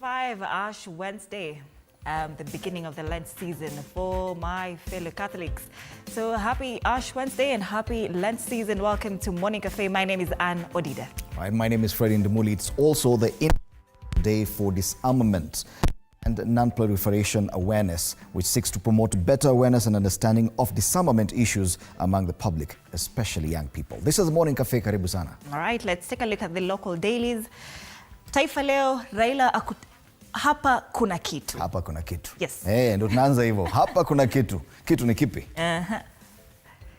5, Ash Wednesday, the beginning of the Lent season for my fellow Catholics. So happy Ash Wednesday and happy Lent season. Welcome to Morning Cafe. My name is Anne Odida. Right, my name is Freddie Ndemuli. It's also the Day for Disarmament and Non-Proliferation Awareness, which seeks to promote better awareness and understanding of disarmament issues among the public, especially young people. This is Morning Cafe. Karibu sana. All right, let's take a look at the local dailies. Taifa leo, Raila hapa kuna kitu. Hapa kuna kitu. Yes. Ndo tunaanza hivyo. Hapa kuna kitu. Kitu ni kipi?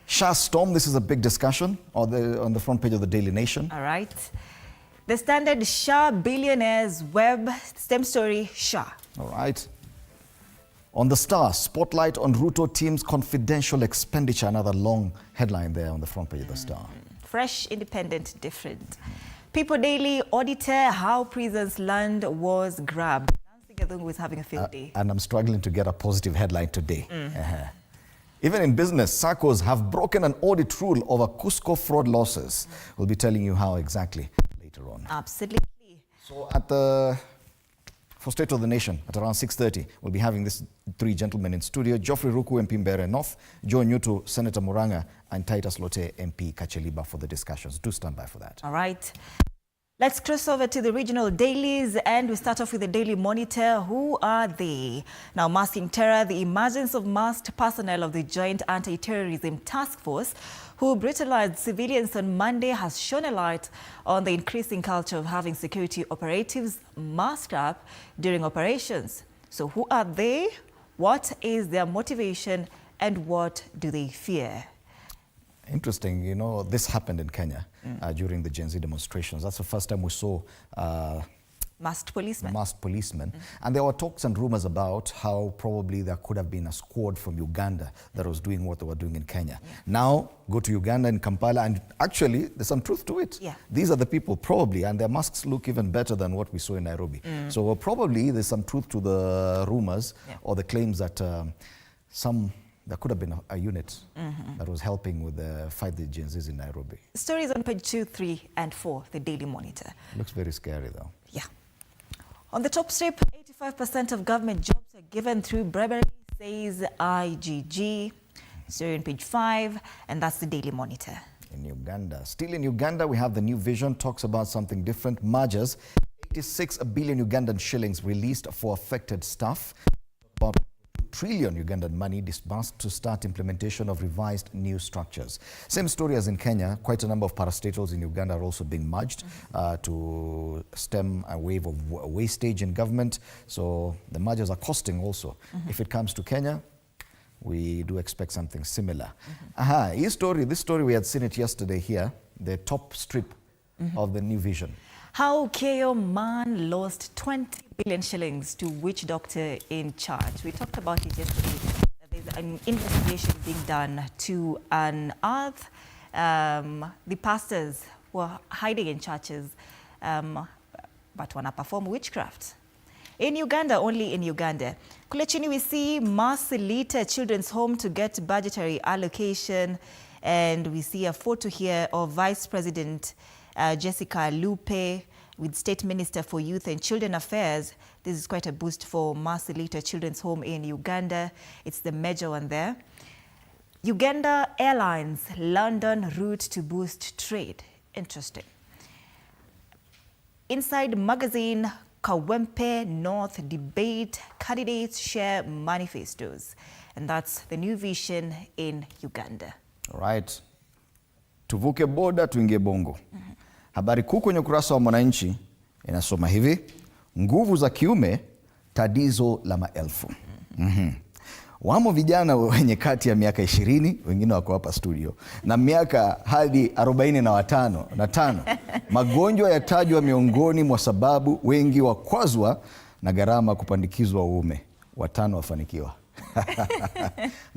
Shah storm, this is a big discussion on the front page of the Daily Nation. All right. The Standard, Shah billionaires web, same story, Shah. All right. On the Star, spotlight on Ruto team's confidential expenditure. Another long headline there on the front page of the Star. Fresh, independent, different. People Daily, auditor, how prison's land was grabbed. Nancy Gathungu was having a field day. And I'm struggling to get a positive headline today. Even in business, SACCOs have broken an audit rule over Cusco fraud losses. We'll be telling you how exactly later on. Absolutely. So for State of the Nation at around 6:30, we'll be having these three gentlemen in studio: Geoffrey Ruku, MP Mbeere North, Joe Nyuto, Senator Muranga, and Titus Lote, MP Kacheliba, for the discussions. Do stand by for that. All right. Let's cross over to the regional dailies, and we start off with the Daily Monitor. Who are they? Now, masking terror, the emergence of masked personnel of the Joint Anti-Terrorism Task Force who brutalized civilians on Monday has shone a light on the increasing culture of having security operatives masked up during operations. So who are they? What is their motivation, and what do they fear? Interesting, you know, this happened in Kenya during the Gen Z demonstrations. That's the first time we saw masked policemen. And there were talks and rumors about how probably there could have been a squad from Uganda that was doing what they were doing in Kenya. Now, go to Uganda and Kampala, and actually, there's some truth to it. Yeah. These are the people probably, and their masks look even better than what we saw in Nairobi. So probably there's some truth to the rumors or the claims that there could have been a unit that was helping with the fight the Gen Zs in Nairobi. Stories on page 2, 3, and 4, the Daily Monitor. Looks very scary though. Yeah. On the top strip, 85% of government jobs are given through bribery, says IGG. Story on page 5, and that's the Daily Monitor. In Uganda. Still in Uganda, we have the New Vision, talks about something different. Mergers, 86 billion Ugandan shillings released for affected staff. About 2 trillion Ugandan money disbursed to start implementation of revised new structures. Same story as in Kenya. Quite a number of parastatals in Uganda are also being merged to stem a wave of wastage in government. So the mergers are costing also. If it comes to Kenya, we do expect something similar. This story, we had seen it yesterday here, the top strip of the New Vision. How KO man lost 20 billion shillings to witch doctor in charge. We talked about it yesterday. There's an investigation being done to unearth the pastors who are hiding in churches but wanna perform witchcraft. In Uganda, only in Uganda. Kule chini we see Marcelita Children's Home to get budgetary allocation, and we see a photo here of Vice President Jessica Lupe with State Minister for Youth and Children Affairs. This is quite a boost for Marcelita Children's Home in Uganda. It's the major one there. Uganda Airlines London route to boost trade. Interesting. Inside magazine, Kawempe North debate, candidates share manifestos. And that's the New Vision in Uganda. All right. Tuvuke boda tuingie bongo. Habari kuu kwenye ukurasa wa Mwananchi inasoma hivi: nguvu za kiume tatizo la maelfu. Wamo vijana wenye kati ya miaka 20, wengine wako hapa studio, na miaka hadi 45. Magonjwa yatajwa miongoni mwa sababu, wengi wakwazwa na gharama kupandikizwa uume, 5 wafanikiwa.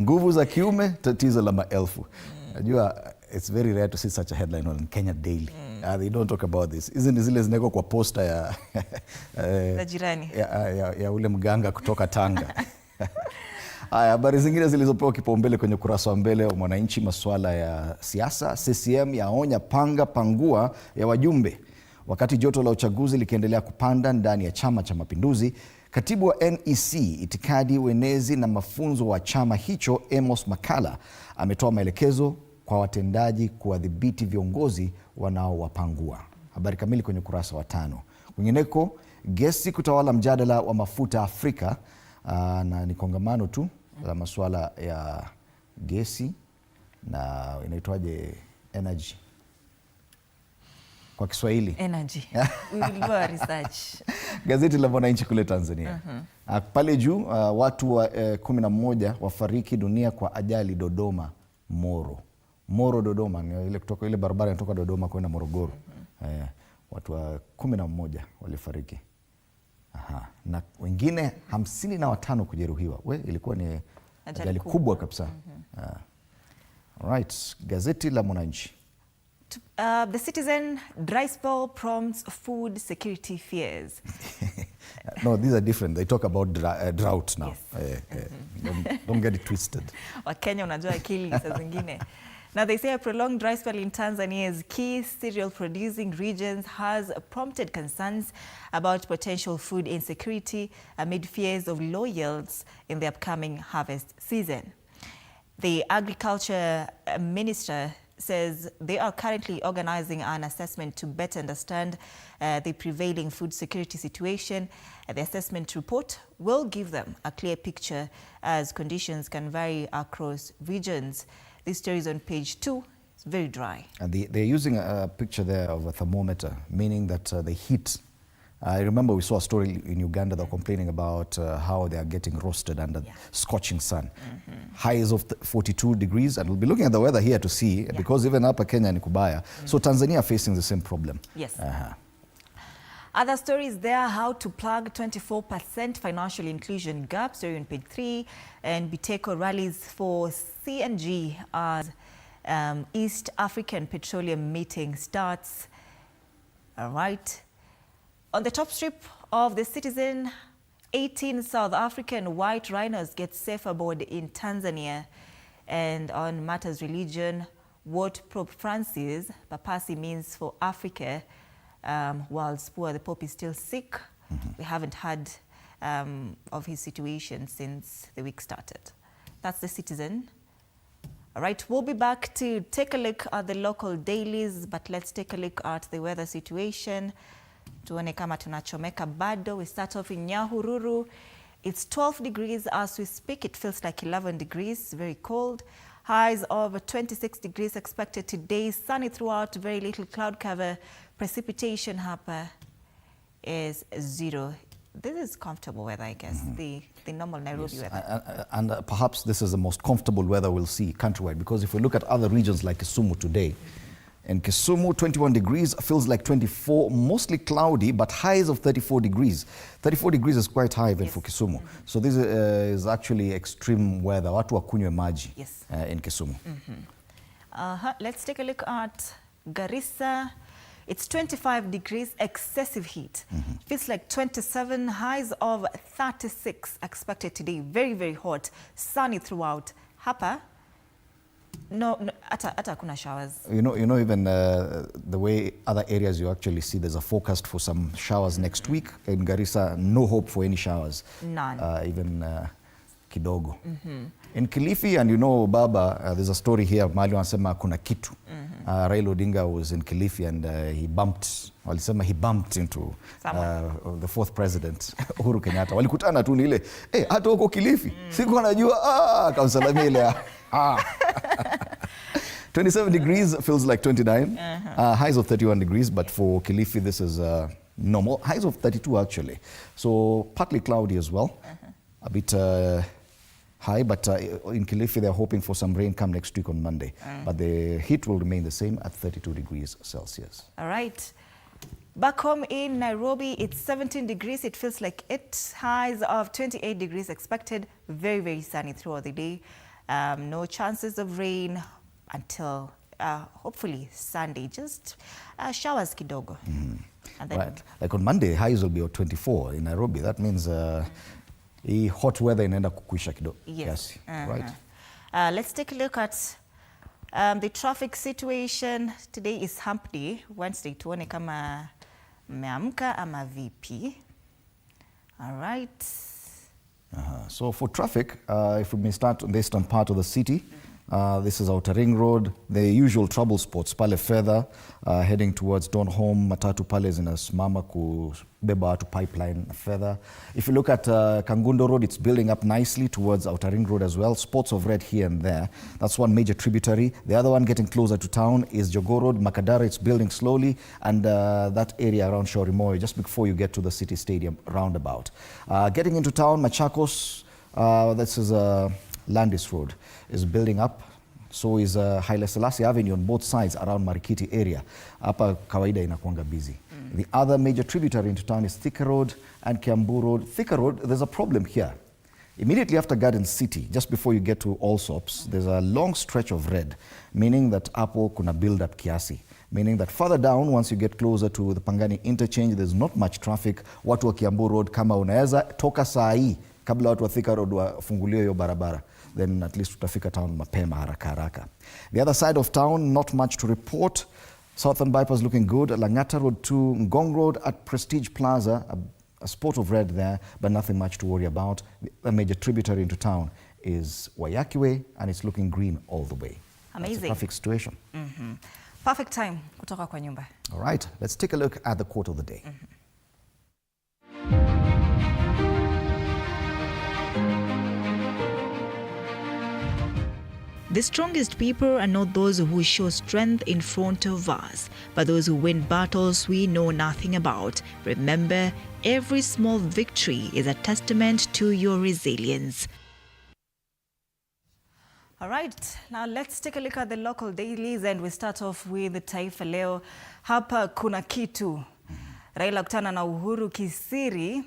Nguvu za kiume tatizo la maelfu. Najua it's very rare to see such a headline on Kenya Daily. They don't talk about this. Isn't zile zineko kwa posta ya jirani ya ule mganga kutoka Tanga. Haya, habari zingine zilizopewa kipaumbele kwenye ukurasa wa mbele wa Mwananchi, masuala ya siasa. CCM yaonya panga pangua ya wajumbe. Wakati joto la uchaguzi likiendelea kupanda ndani ya Chama cha Mapinduzi, katibu wa NEC itikadi, uenezi na mafunzo wa chama hicho Amos Makala ametoa maelekezo kwa watendaji kuwadhibiti viongozi wanaowapangua. Habari kamili kwenye ukurasa wa 5. Kwingineko, gesi kutawala mjadala wa mafuta Afrika, na ni kongamano tu la masuala ya gesi na inaitwaje energy kwa Kiswahili. Energy. We will do a research. Gazeti la Mwananchi kule Tanzania. Pale juu watu wa 11 wafariki dunia kwa ajali Dodoma Moro Dodoma, ni ile kutoka ile barabara inatoka Dodoma kwenda Morogoro. Watu wa 11 walifariki. Na wengine 55 kujeruhiwa. Ilikuwa ni ajali kubwa kabisa. Right, gazeti la Mwananchi. The Citizen, dry spell prompts food security fears. No, these are different. They talk about drought now. Yes. Don't get it twisted. Wakenya unajua akili saa zingine. Now they say a prolonged dry spell in Tanzania's key cereal producing regions has prompted concerns about potential food insecurity amid fears of low yields in the upcoming harvest season. The Agriculture Minister says they are currently organizing an assessment to better understand the prevailing food security situation. The assessment report will give them a clear picture as conditions can vary across regions. This story is on page 2. It's very dry. And they're using a picture there of a thermometer, meaning that the heat. I remember we saw a story in Uganda that were complaining about how they are getting roasted under scorching sun. Highs of 42 degrees, and we'll be looking at the weather here to see, because even up Kenya ni kubaya. So Tanzania are facing the same problem. Yes. Other stories there, how to plug 24% financial inclusion gap, story on page 3, and Biteko rallies for CNG as East African Petroleum meeting starts. All right. On the top strip of the Citizen, 18 South African white rhinos get safe aboard in Tanzania. And on matters religion, what Pope Francis Papasi means for Africa. Whilst poor, the Pope is still sick. We haven't heard of his situation since the week started. That's the Citizen. All right, we'll be back to take a look at the local dailies, but let's take a look at the weather situation. Tuone kama tunachomeka bado. We start off in Nyahururu. It's 12 degrees as we speak. It feels like 11 degrees, very cold. Highs of 26 degrees expected today. Sunny throughout, very little cloud cover. Precipitation hapa is 0. This is comfortable weather, I guess, the normal Nairobi weather. And perhaps this is the most comfortable weather we'll see countrywide, because if we look at other regions like Kisumu today, in Kisumu, 21 degrees, feels like 24, mostly cloudy, but highs of 34 degrees. 34 degrees is quite high even for Kisumu. So this is actually extreme weather. Watu wakunywe maji in Kisumu. Let's take a look at Garissa. It's 25 degrees, excessive heat. Feels like 27, highs of 36 expected today. Very, very hot, sunny throughout. Hapa, no, ata hakuna showers. You know even the way other areas you actually see there's a forecast for some showers next week. In Garissa, no hope for any showers. None. Even kidogo. In Kilifi, and Baba, there's a story here, Mali wanasema kuna kitu. Raila Odinga was in Kilifi and he bumped into the fourth president, Uhuru Kenyatta. Walikutana tu ile, hata huko Kilifi, siku anajua, kamsalamia ile. 27 degrees feels like 29. Highs of 31 degrees, but for Kilifi this is normal. Highs of 32 actually. So partly cloudy as well. A bit high, but in Kilifi they're hoping for some rain come next week on Monday. But the heat will remain the same at 32 degrees Celsius. All right. Back home in Nairobi, it's 17 degrees. It feels like it. Highs of 28 degrees expected. Very, very sunny throughout the day. No chances of rain until hopefully Sunday. Just showers kidogo. And then right. Like on Monday, highs will be at 24 in Nairobi. That means hot weather inaenda kukuisha kidogo. Yes. Right. Let's take a look at the traffic situation. Today is hump day, Wednesday. Tuone kama Mmeamka ama vipi? All right. So for traffic, if we may start on the eastern part of the city, this is Outer Ring Road, the usual trouble spots pale further, heading towards Donholm, matatu pale zinasimama kubeba watu pipeline further. If you look at Kangundo Road, it's building up nicely towards Outer Ring Road as well, spots of red here and there. That's one major tributary. The other one getting closer to town is Jogoo Road, Makadara, it's building slowly, and that area around Shorimoy, just before you get to the City Stadium roundabout. Getting into town, Machakos, this is Landis Road, is building up. So is Haile Selassie Avenue on both sides around Marikiti area. Hapa kawaida inakuanga busy. The other major tributary into town is Thika Road and Kiambu Road. Thika Road, there's a problem here. Immediately after Garden City, just before you get to Allsops, there's a long stretch of red, meaning that hapo kuna build up kiasi. Meaning that further down, once you get closer to the Pangani interchange, there's not much traffic. Watu wa Kiambu Road, kama unaweza toka saa hii kabla watu wa Thika Road wafunguliwe hiyo barabara, then at least utafika town mapema haraka haraka. The other side of town, not much to report. Southern bypass looking good. Langata Road to Ngong Road at Prestige Plaza, a spot of red there, but nothing much to worry about. The major tributary into town is Wayaki Way, and it's looking green all the way. Amazing. That's the traffic situation. Perfect time kutoka kwa nyumba. All right, let's take a look at the quote of the day. The strongest people are not those who show strength in front of us, but those who win battles we know nothing about. Remember, every small victory is a testament to your resilience. All right, now let's take a look at the local dailies, and we start off with the Taifa Leo. Hapa kuna kitu. Raila kutana na Uhuru kisiri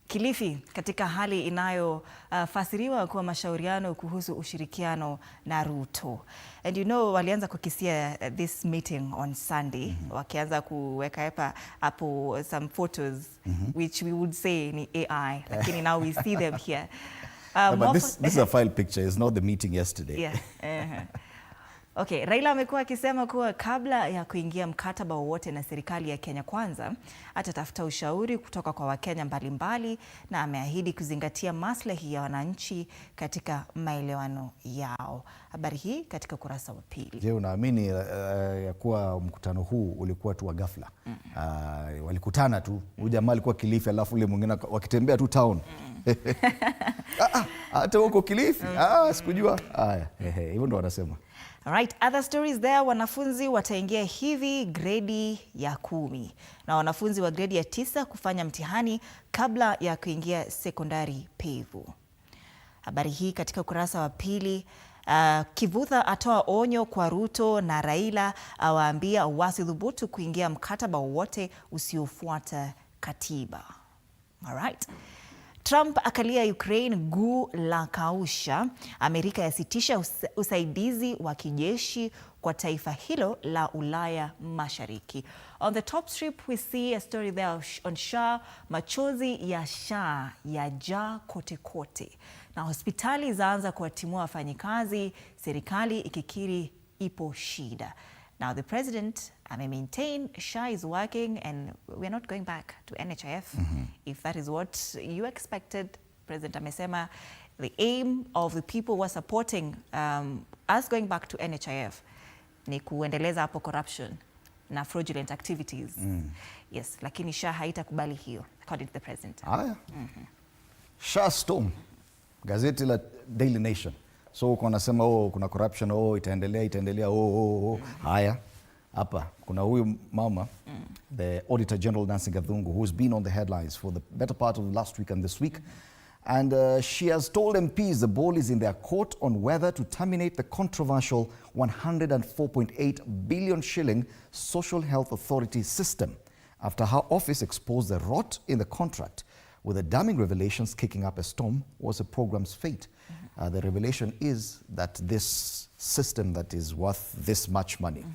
Kilifi katika hali inayofasiriwa kuwa mashauriano kuhusu ushirikiano na Ruto. And you know, walianza kukisia this meeting on Sunday, wakianza kuweka hapo some photos which we would say ni AI, lakini now we see them here. But this is a file picture, it's not the meeting yesterday. Yeah. Okay, Raila amekuwa akisema kuwa kabla ya kuingia mkataba wowote na serikali ya Kenya Kwanza, atatafuta ushauri kutoka kwa Wakenya mbalimbali, na ameahidi kuzingatia maslahi ya wananchi katika maelewano yao. Habari hii katika ukurasa wa pili. Je, unaamini ya kuwa mkutano huu ulikuwa tu wa ghafla? Walikutana tu, huyu jamaa alikuwa Kilifi alafu ule mwingine wakitembea tu town. Hata huko Kilifi? Sikujua. Haya, hivyo ndo wanasema. Alright, other stories there. Wanafunzi wataingia hivi gredi ya 10 na wanafunzi wa gredi ya 9 kufanya mtihani kabla ya kuingia sekondari pevu. Habari hii katika ukurasa wa pili. Kivutha atoa onyo kwa Ruto na Raila, awaambia wasidhubutu kuingia mkataba wowote usiofuata katiba. Alright. Trump akalia Ukraine guu la kausha. Amerika yasitisha usaidizi wa kijeshi kwa taifa hilo la Ulaya Mashariki. On the top strip we see a story there on Shah. Machozi ya Shah yajaa kote kote, na hospitali zaanza kuwatimua wafanyikazi, serikali ikikiri ipo shida. Now the president maintain Shah is working and we're not going back to NHIF. If that is what you expected, President amesema the aim of the people who are supporting us going back to NHIF ni kuendeleza hapo corruption na fraudulent activities. Yes, lakini Shah haitakubali hiyo according to the president. Shah storm, gazeti la Daily Nation. So kuna nasema kuna corruption, itaendelea. Haya. Hapa kuna huyu mama, the Auditor General Nancy Gathungu, who's been on the headlines for the better part of last week and this week. And she has told MPs the ball is in their court on whether to terminate the controversial 104.8 billion shilling Social Health Authority system after her office exposed the rot in the contract, with the damning revelations kicking up a storm was the program's fate. The revelation is that this system that is worth this much money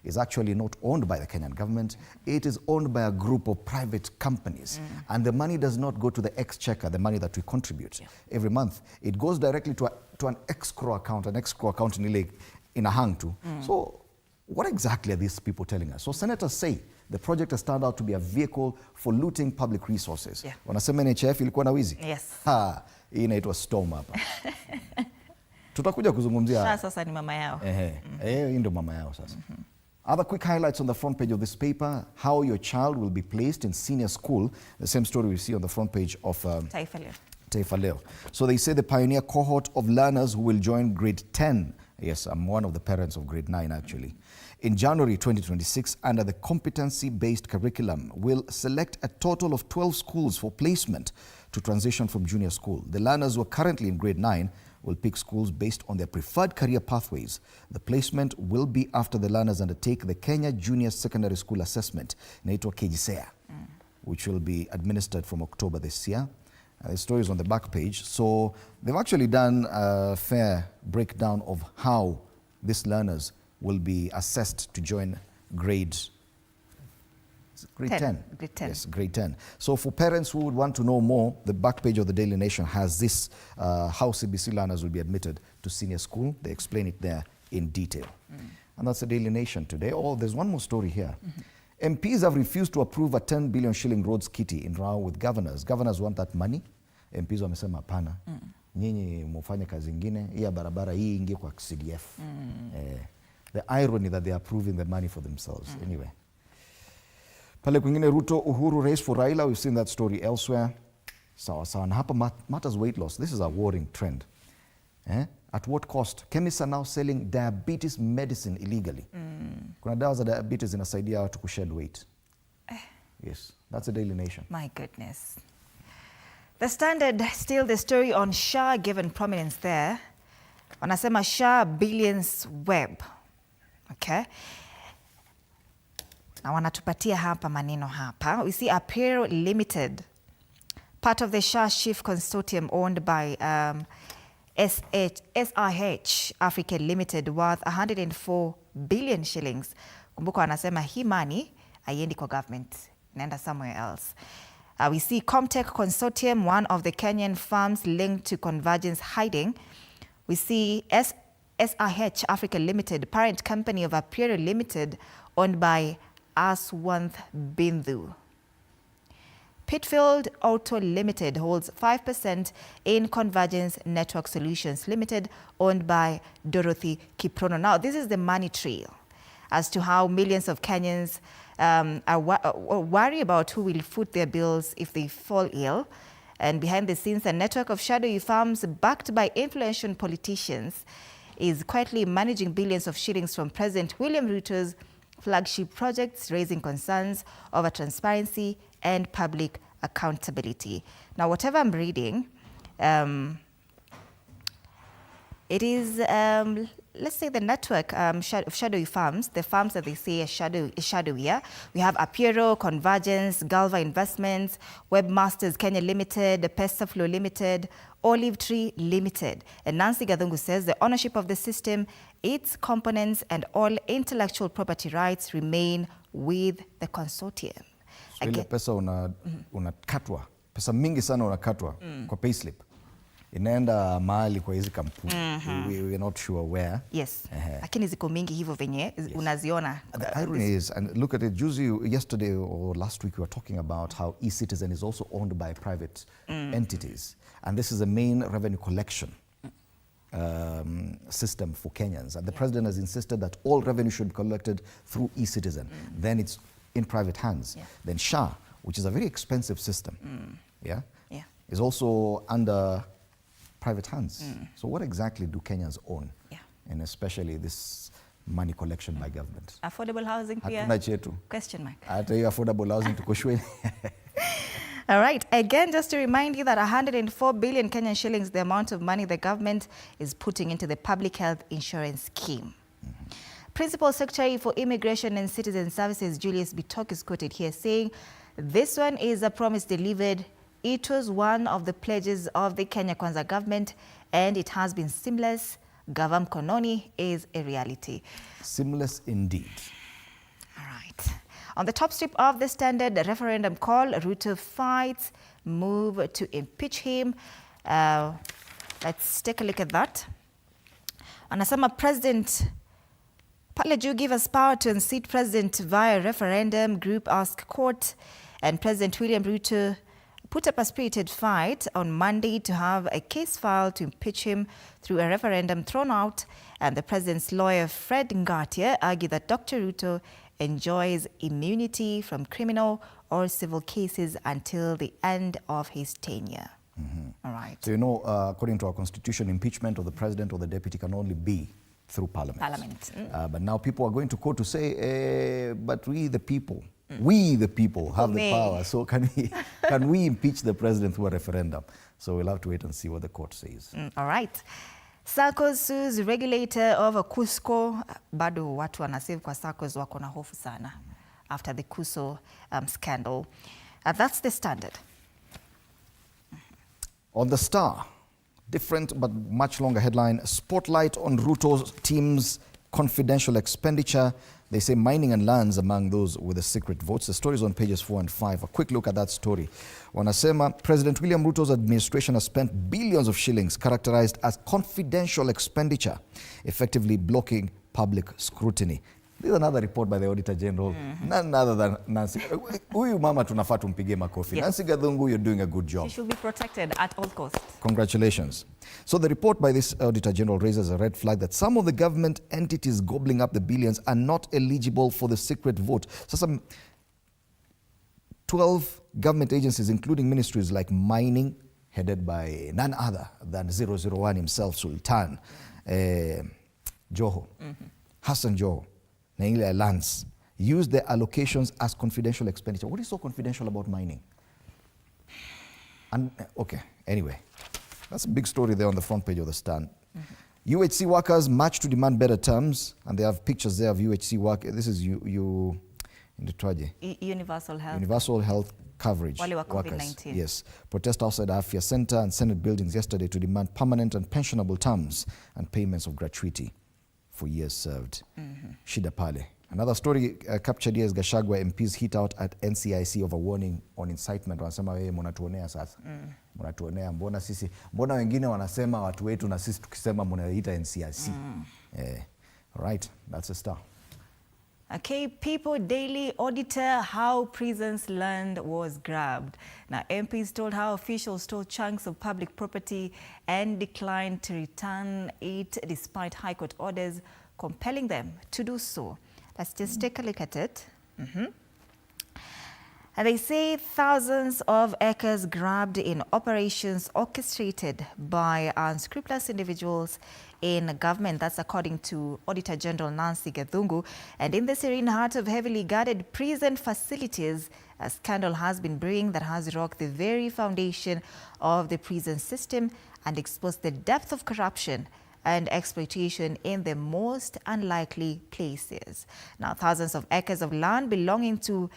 is actually not owned by the Kenyan government. It is owned by a group of private companies. And the money does not go to the exchequer, the money that we contribute every month. It goes directly to an escrow account, in a hang to. So what exactly are these people telling us? So senators say The project has turned out to be a vehicle for looting public resources. Yeah. Wanasema NHIF ilikuwa na wizi? Yes. Hii inaitwa storm hapa. Tutakuja kuzungumzia. Sasa ni mama yao. Hii ndio mama yao sasa. Other quick highlights on the front page of this paper: how your child will be placed in senior school. The same story we see on the front page of Taifa Leo. So they say the pioneer cohort of learners who will join grade 10. Yes, I'm one of the parents of grade 9 actually. In January 2026, under the competency-based curriculum, will select a total of 12 schools for placement to transition from junior school. The learners who are currently in grade 9 will pick schools based on their preferred career pathways. The placement will be after the learners undertake the Kenya Junior Secondary School Assessment, inaitwa KJSEA, which will be administered from October this year. The story is on the back page. So they've actually done a fair breakdown of how these learners will be assessed to join grade 10. Grade 10. Yes, grade 10. So for parents who would want to know more, the back page of the Daily Nation has this, how CBC learners will be admitted to senior school. They explain it there in detail. And that's the Daily Nation today. Oh, there's one more story here. MPs have refused to approve a 10 billion shilling roads kitty in row with governors. Governors want that money. MPs wamesema hapana. Nyinyi mufanye kazi ingine. Hii barabara hii ingie kwa CDF. The irony that they are approving the money for themselves. Anyway. Pale kwingine Ruto, Uhuru race for Raila. We've seen that story elsewhere. Sawa sawa. Na hapa matters weight loss. This is a worrying trend. At what cost? Chemists are now selling diabetes medicine illegally. Kuna dawa za diabetes inasaidia watu kushed weight. Yes, that's a Daily Nation. My goodness. The Standard, still the story on SHA given prominence there. Wanasema SHA billions web. Okay. Na wanatupatia hapa maneno hapa. We see Uproar Limited, part of the SHA Shift Consortium owned by SIH Africa Limited, worth 104 billion shillings. Kumbuka wanasema hii money haiendi kwa government, inaenda somewhere else. We see Comtech Consortium, one of the Kenyan firms linked to convergence hiding. We see SIH Africa Limited, parent company of Uproar Limited, owned by Aswanth Bindu. Pitfield Auto Limited holds 5% in Convergence Network Solutions Limited, owned by Dorothy Kiprono. Now, this is the money trail as to how millions of Kenyans are worried about who will foot their bills if they fall ill. And behind the scenes, a network of shadowy firms backed by influential politicians is quietly managing billions of shillings from President William Ruto's flagship projects, raising concerns over transparency and public accountability. Now, whatever I'm reading, it is, let's say, the network of shadowy firms, the firms that they say are shadowier. We have Uproar, Convergence, Galva Investments, Webmasters Kenya Limited, Pestaflow Limited, Olive Tree Limited. And Nancy Gathungu says the ownership of the system, its components, and all intellectual property rights remain with the consortium. So ile pesa unakatwa, pesa mingi sana unakatwa kwa payslip. Inaenda mahali kwa hizi kampuni. We're not sure where. Yes. Lakini ziko mingi hivyo venye unaziona. The irony is, and look at it, yesterday or last week we were talking about how eCitizen is also owned by private entities. And this is the main revenue collection system for Kenyans. And the president has insisted that all revenue should be collected through eCitizen. Then it's in private hands. Then SHA, which is a very expensive system, is also under private hands. So what exactly do Kenyans own? And especially this money collection by government. Affordable housing pia? Hatuna chetu. Question mark. Hata hiyo affordable housing tuko shwari. All right. Again, just to remind you that 104 billion Kenyan shillings, the amount of money the government is putting into the public health insurance scheme. Principal Secretary for Immigration and Citizen Services, Julius Bitok, is quoted here saying, "This one is a promise delivered. It was one of the pledges of the Kenya Kwanza government, and it has been seamless. Gavam Kononi is a reality." Seamless indeed. All right. On the top strip of the Standard, the referendum call, Ruto fights, move to impeach him. Let's take a look at that. Anasema Palaju give us power to unseat president via referendum, group ask court, and President William Ruto put up a spirited fight on Monday to have a case filed to impeach him through a referendum thrown out, and the president's lawyer Fred Ngatia argued that Dr. Ruto enjoys immunity from criminal or civil cases until the end of his tenure. All right. So, you know, according to our constitution, impeachment of the president or the deputy can only be through parliament. But now people are going to court to say, but we the people have the power. So can we impeach the president through a referendum? So we'll have to wait and see what the court says. All right. SACCOs sues regulator of Cusco. Bado watu wanasave kwa SACCOs wako na hofu sana after the Cusco scandal. That's the Standard. On the Star, different but much longer headline, spotlight on Ruto's team's confidential expenditure. They say mining and lands among those with the secret votes. The story is on pages 4 and 5. A quick look at that story. Wanasema, President William Ruto's administration has spent billions of shillings characterized as confidential expenditure, effectively blocking public scrutiny. This is another report by the Auditor General, none other than Nancy. Huyu mama tunafaa tumpige makofi. Yes. Nancy Gathungu, you're doing a good job. She should be protected at all costs. Congratulations. So the report by this Auditor General raises a red flag that some of the government entities gobbling up the billions are not eligible for the secret vote. So some 12 government agencies, including ministries like mining, headed by none other than 001 himself, Sultan Joho, Hassan Joho, Naila Lands, use their allocations as confidential expenditure. What is so confidential about mining? And okay, anyway, that's a big story there on the front page of the Stand. UHC workers march to demand better terms, and they have pictures there of UHC workers. This is Universal health. Universal health coverage. Wale wa workers. COVID-19. Yes. Protest outside Afia Center and Senate buildings yesterday to demand permanent and pensionable terms and payments of gratuity for years served. Shida pale. Another story captured here is Gachagua MPs hit out at NCIC over warning on incitement. Wanasema wewe mnatuonea sasa. Mnatuonea, mbona wengine wanasema watu wetu na sisi tukisema mnaita NCIC. Right, that's a Star. Okay, People Daily Auditor, how prisons land was grabbed. Now, MPs told how officials stole chunks of public property and declined to return it despite High Court orders compelling them to do so. Let's just take a look at it. And they say thousands of acres grabbed in operations orchestrated by unscrupulous individuals in government. That's according to Auditor General Nancy Gathungu. And in the serene heart of heavily guarded prison facilities, a scandal has been brewing that has rocked the very foundation of the prison system and exposed the depth of corruption and exploitation in the most unlikely places. Now, thousands of acres of land belonging to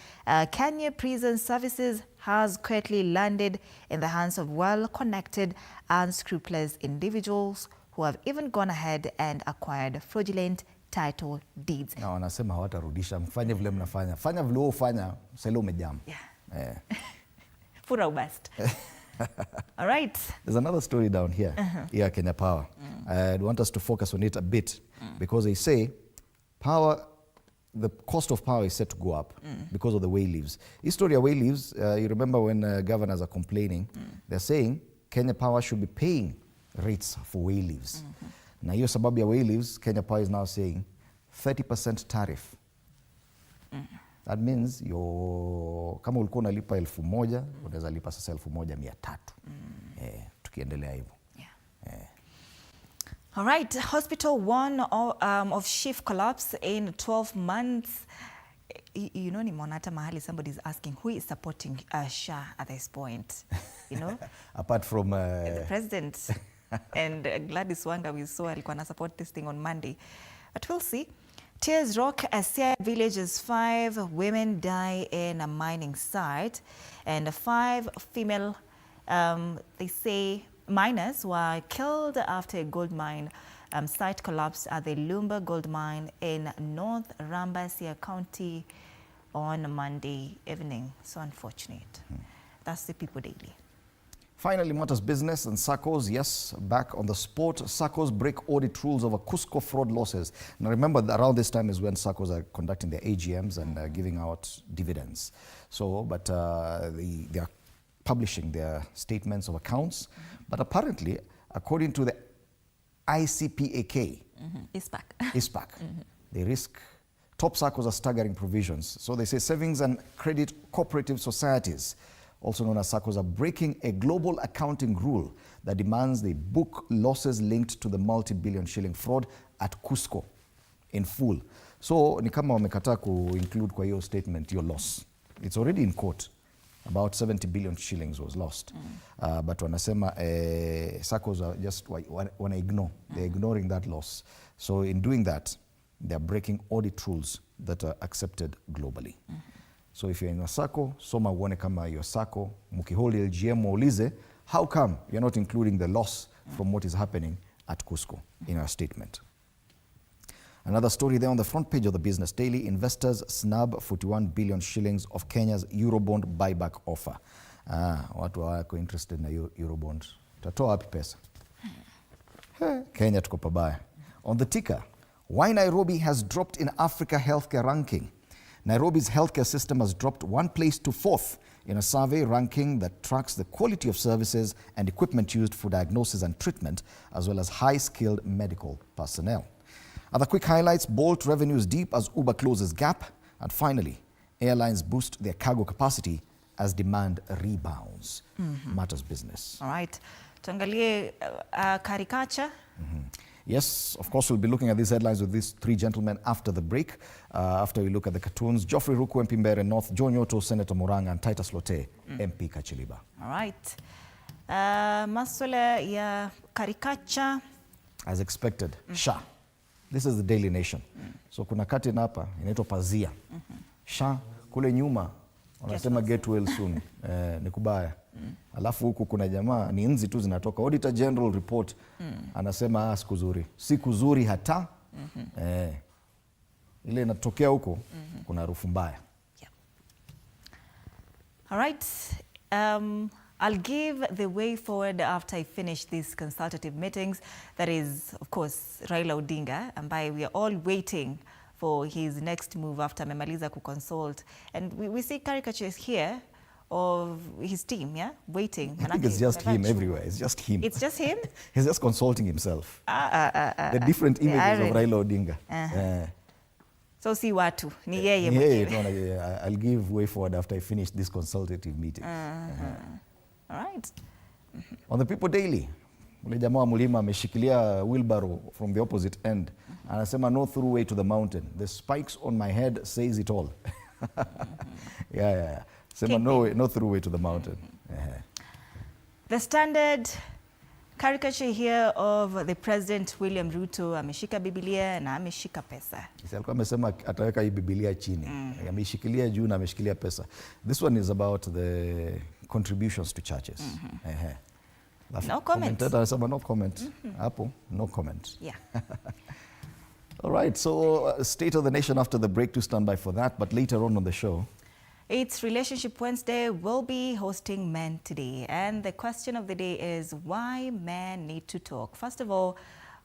Kenya Prison Services has quietly landed in the hands of well-connected and scrupulous individuals who have even gone ahead and acquired fraudulent title deeds. Na wanasema hawatarudisha, mfanye vile mnafanya. Fanya vile ufanya, sasa umejam. Yeah. Fura ubast. All right. There's another story down here, here Kenya Power. I want us to focus on it a bit because they say the cost of power is set to go up because of the way leaves. This story of way leaves, you remember when governors are complaining, they're saying Kenya Power should be paying rates for way leaves. Na hiyo sababu ya way leaves, Kenya Power is now saying 30% tariff. That means kama ulikuwa unalipa 1,000, unaweza lipa sasa 1,300. Tukiendelea hivyo. All right, hospital one of shift collapse in 12 months. You know, nimeona hata mahali somebody is asking who is supporting SHA at this point, you know? Apart from the president and Gladys Wanga, we saw alikuwa na support this thing on Monday. But we'll see. Tears rock as Siaya villages, 5 women die in a mining site, and 5 female, they say, miners were killed after a gold mine site collapsed at the Lumba gold mine in North Rambassia County on Monday evening. So unfortunate. That's the People Daily. Finally, matters business and SACCOs, yes, back on the sport. SACCOs break audit rules over Cusco fraud losses. Now remember that around this time is when SACCOs are conducting their AGMs and giving out dividends. So, but they are publishing their statements of accounts. But apparently, according to the ICPAK, ISPAC, they risk, top SACCOs are staggering provisions. So they say savings and credit cooperative societies, also known as SACCOs, are breaking a global accounting rule that demands they book losses linked to the multi-billion shilling fraud at Cusco in full. So ni kama wamekataa include kwa hiyo statement your loss. It's already in court. About 70 billion shillings was lost. But wanasema SACCOs are just wanna ignore. They're ignoring that loss. So in doing that, they're breaking audit rules that are accepted globally. So if you're in a SACCO, soma uone kama your SACCO, mukihold LGM muulize, how come you're not including the loss from what is happening at Cusco in our statement? Another story there on the front page of the Business Daily, investors snub 41 billion shillings of Kenya's Eurobond buyback offer. Watu wako interested na Eurobond. Tatoa wapi pesa? Kenya tuko pabaya. On the ticker, why Nairobi has dropped in Africa healthcare ranking. Nairobi's healthcare system has dropped one place to fourth in a survey ranking that tracks the quality of services and equipment used for diagnosis and treatment, as well as high-skilled medical personnel. Other quick highlights, Bolt revenues deep as Uber closes gap. And finally, airlines boost their cargo capacity as demand rebounds. Matters business. All right. Tuangalie caricature. Yes, of course, we'll be looking at these headlines with these three gentlemen after the break. After we look at the cartoons, Geoffrey Ruku, MP Mbeere North, John Nyoto, Senator Murang'a, and Titus Lote, MP Kachiliba. All right. Masuala ya caricature. As expected, SHA. This is the Daily Nation. So kuna curtain hapa inaitwa pazia. SHA kule nyuma wanasema get well soon. Ni kubaya. Alafu huku kuna jamaa ni nzi tu zinatoka. Auditor General report anasema siku zuri. Siku zuri hata. Ile inatokea huko kuna harufu mbaya. Yeah. All right. I'll give the way forward after I finish these consultative meetings. That is, of course, Raila Odinga, ambaye we are all waiting for his next move after memaliza consult. And we see caricatures here of his team, yeah, waiting. I think it's just him everywhere. It's just him. It's just him? He's just consulting himself. The different images of Raila Odinga. So si watu, ni yeye mwenyewe. I'll give way forward after I finish this consultative meeting. All right. On the People Daily, ule jamaa wa Mulima ameshikilia wheelbarrow from the opposite end. Anasema no through way to the mountain. The spikes on my head says it all. Yeah. Sema no through way to the mountain. The Standard caricature here of the President William Ruto, ameshika Biblia na ameshika pesa. Alikuwa amesema ataweka hii Biblia chini. Ameshikilia juu na ameshikilia pesa. This one is about the contributions to churches. No comment. Anasema no comment. Hapo, no comment. Yeah. All right, so State of the Nation after the break, to stand by for that. But later on the show, it's Relationship Wednesday. We'll be hosting men today. And the question of the day is why men need to talk. First of all,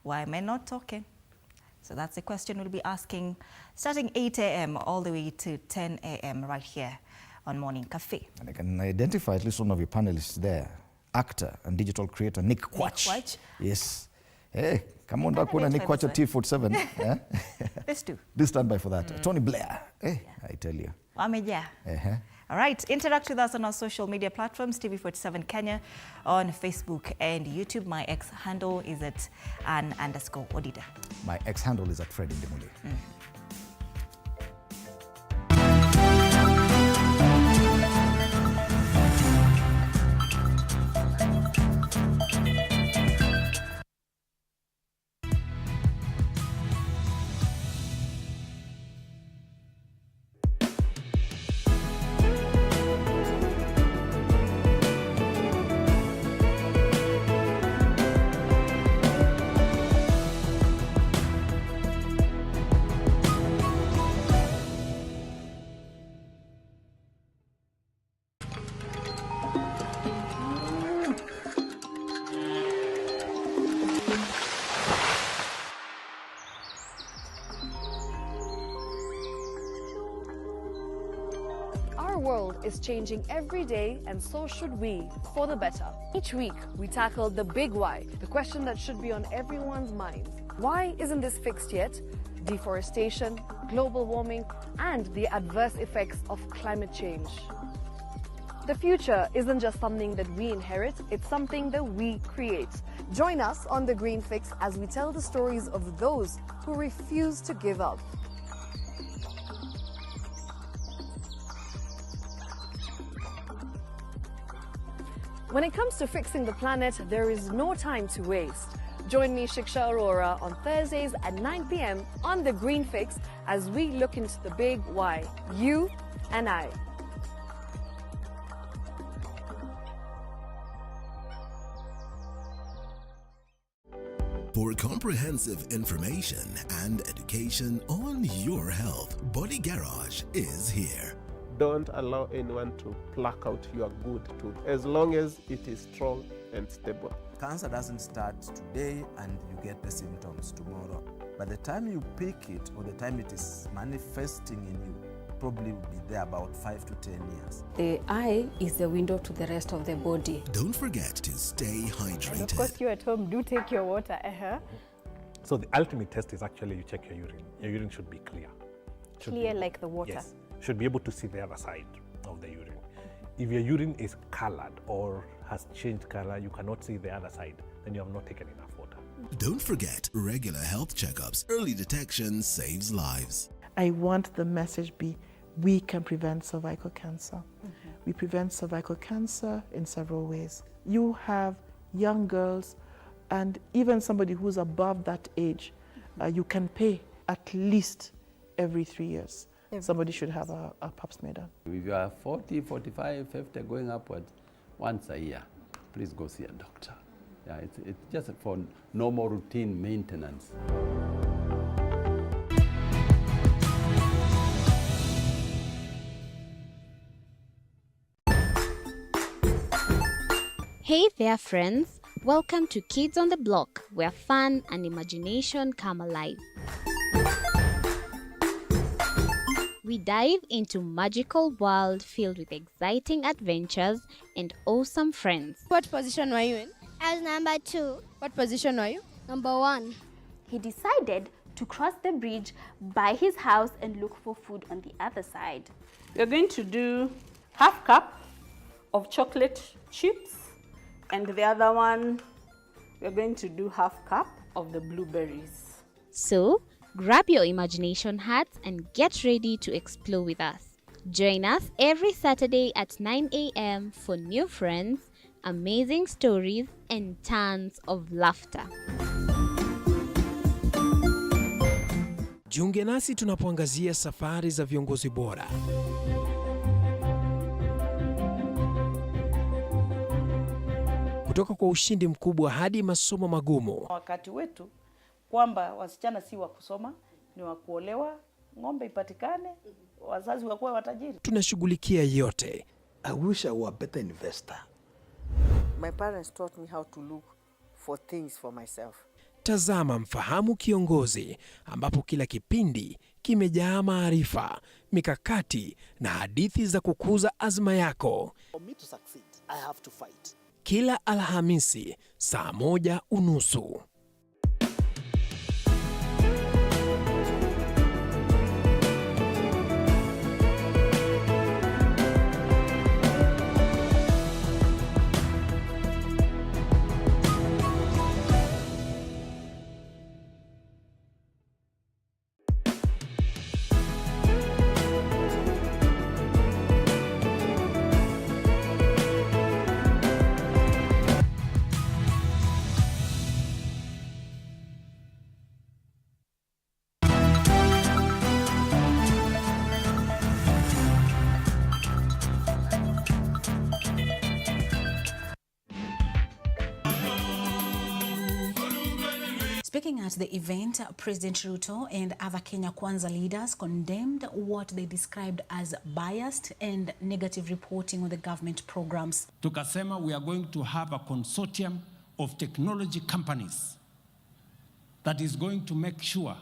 why men not talking? So that's the question we'll be asking starting 8 a.m. all the way to 10 a.m. right here on Morning Cafe. And I can identify at least one of your panelists there, actor and digital creator Nick Kwach. Yes. Hey, come on, Dakuna Nick Kwach at T47. Yeah? Let's do. Do stand by for that. Tony Blair. Hey, yeah. I tell you. All right, interact with us on our social media platforms, TV47 Kenya, on Facebook and YouTube. My X handle is at @Ann_Odida. My X handle is at Fred Indemule. Our world is changing every day, and so should we, for the better. Each week, we tackle the big why, the question that should be on everyone's minds. Why isn't this fixed yet? Deforestation, global warming, and the adverse effects of climate change. The future isn't just something that we inherit, it's something that we create. Join us on The Green Fix as we tell the stories of those who refuse to give up. When it comes to fixing the planet, there is no time to waste. Join me, Shiksha Aurora, on Thursdays at 9 p.m. on The Green Fix as we look into the big why, you and I. For comprehensive information and education on your health, Body Garage is here. Don't allow anyone to pluck out your good tooth as long as it is strong and stable. Cancer doesn't start today and you get the symptoms tomorrow. By the time you pick it or the time it is manifesting in you, probably will be there about 5 to 10 years. The eye is the window to the rest of the body. Don't forget to stay hydrated. And of course, you at home do take your water. So the ultimate test is actually you check your urine. Your urine should be clear. Clear like the water? Yes. Should be able to see the other side of the urine. If your urine is colored or has changed color, you cannot see the other side, then you have not taken enough water. Don't forget regular health checkups. Early detection saves lives. I want the message be, we can prevent cervical cancer. We prevent cervical cancer in several ways. You have young girls and even somebody who's above that age, you can pay at least every 3 years. Somebody should have a pap smear done. If you are 40, 45, 50 going upwards, once a year, please go see a doctor. Yeah, it's just for normal routine maintenance. Hey there, friends. Welcome to Kids on the Block, where fun and imagination come alive. We dive into magical world filled with exciting adventures and awesome friends. What position were you in? I was number 2. What position were you? Number 1. He decided to cross the bridge by his house and look for food on the other side. We're going to do half cup of chocolate chips, and the other one, we're going to do half cup of the blueberries. So, grab your imagination hats and get ready to explore with us. Join us every Saturday at 9 a.m. for new friends, amazing stories, and tons of laughter. Jiunge nasi tunapoangazia safari za viongozi bora. Kutoka kwa ushindi mkubwa hadi masomo magumu. Wakati wetu kwamba wasichana si wa kusoma, ni wa kuolewa, ng'ombe ipatikane, wazazi wakuwa watajiri. Tunashughulikia yote. I wish I were a better investor. My parents taught me how to look for things for myself. Tazama Mfahamu Kiongozi, ambapo kila kipindi kimejaa maarifa, mikakati na hadithi za kukuza azma yako. For me to succeed, I have to fight. Kila Alhamisi saa 1:30. Speaking at the event, President Ruto and other Kenya Kwanza leaders condemned what they described as biased and negative reporting on the government programs. Tukasema we are going to have a consortium of technology companies that is going to make sure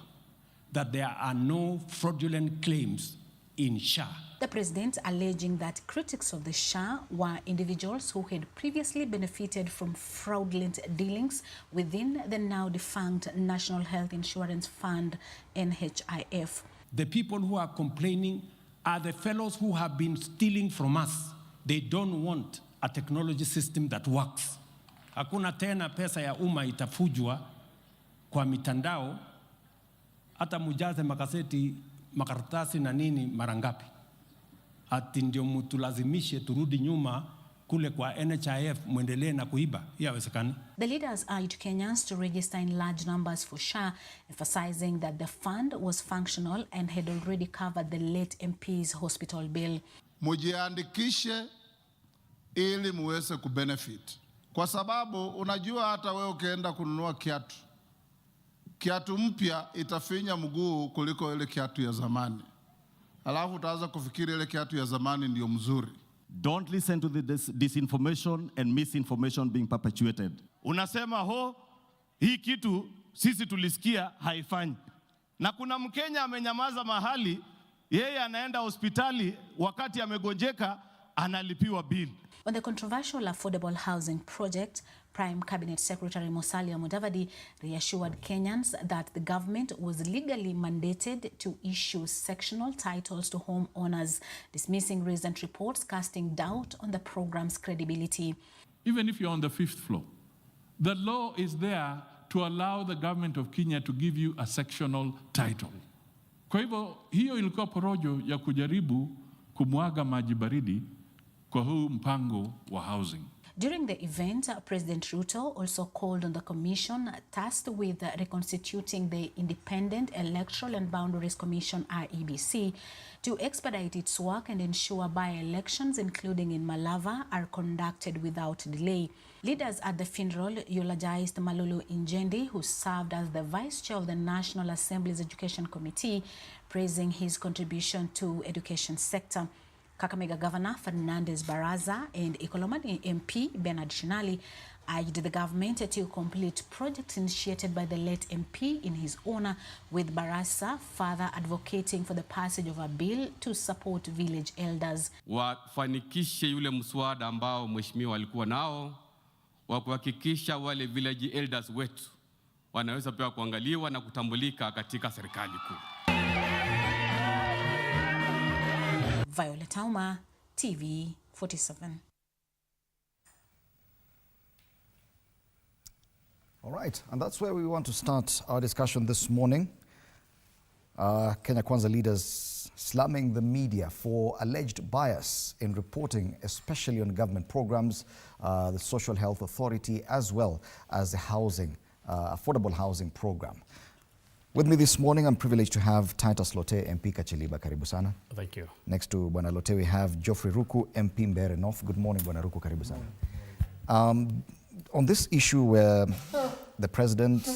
that there are no fraudulent claims in SHA. The president alleging that critics of the SHA were individuals who had previously benefited from fraudulent dealings within the now defunct National Health Insurance Fund, NHIF. The people who are complaining are the fellows who have been stealing from us. They don't want a technology system that works. Hakuna tena pesa ya umma itafujwa kwa mitandao, hata mujaze makaseti, makaratasi na nini marangapi. Ati ndio mutulazimishe turudi nyuma kule kwa NHIF muendelee na kuiba. Haiwezekani. The leaders urged Kenyans to register in large numbers for SHA, emphasizing that the fund was functional and had already covered the late MP's hospital bill. Mujiandikishe ili muweze kubenefit. Kwa sababu unajua hata wewe ukienda kununua kiatu mpya itafinya mguu kuliko ile kiatu ya zamani. Alafu utaanza kufikiri ile kiatu ya zamani ndio mzuri. Don't listen to the disinformation and misinformation being perpetuated. Unasema hii kitu sisi tulisikia haifanyi. Na kuna Mkenya amenyamaza mahali, yeye anaenda hospitali wakati amegonjeka analipiwa bill. On the controversial affordable housing project, Prime Cabinet Secretary Musalia Mudavadi reassured Kenyans that the government was legally mandated to issue sectional titles to homeowners, dismissing recent reports casting doubt on the program's credibility. Even if you're on the 5th floor, the law is there to allow the government of Kenya to give you a sectional title. Kwa hivyo, hiyo ilikuwa porojo ya kujaribu kumwaga maji baridi kwa huu mpango wa housing. During the event, President Ruto also called on the commission tasked with reconstituting the Independent Electoral and Boundaries Commission, IEBC, to expedite its work and ensure by-elections, including in Malava, are conducted without delay. Leaders at the funeral eulogized Malulu Injendi, who served as the vice chair of the National Assembly's Education Committee, praising his contribution to education sector. Kakamega Governor Fernandez Baraza and Ikolomani MP Bernard Shinali urged the government to complete projects initiated by the late MP in his honor, with Barasa further advocating for the passage of a bill to support village elders. Wafanikishe yule mswada ambao mheshimiwa alikuwa nao wa kuhakikisha wale village elders wetu wanaweza pia kuangaliwa na kutambulika katika serikali kuu. Violet Auma, TV 47. All right, and that's where we want to start our discussion this morning. Kenya Kwanza leaders slamming the media for alleged bias in reporting, especially on government programs, the Social Health Authority, as well as the housing, affordable housing program. With me this morning, I'm privileged to have Titus Lote, MP Kacheliba. Karibu sana. Thank you. Next to Bwana Lote, we have Geoffrey Ruku, MP Mbeere North. Good morning, Bwana Ruku. Karibu sana. On this issue where the president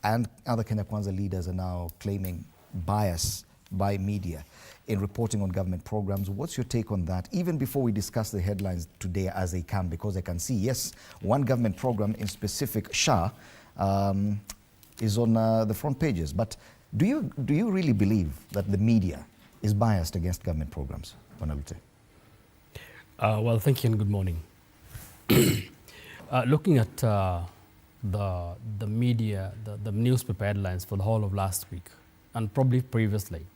and other Kenya Kwanza leaders are now claiming bias by media in reporting on government programs, what's your take on that? Even before we discuss the headlines today as they come, because I can see, yes, one government program in specific, SHA, is on the front pages. But do you really believe that the media is biased against government programs, Panelists? Well, thank you and good morning. Looking at the media, the newspaper headlines for the whole of last week, and probably previously,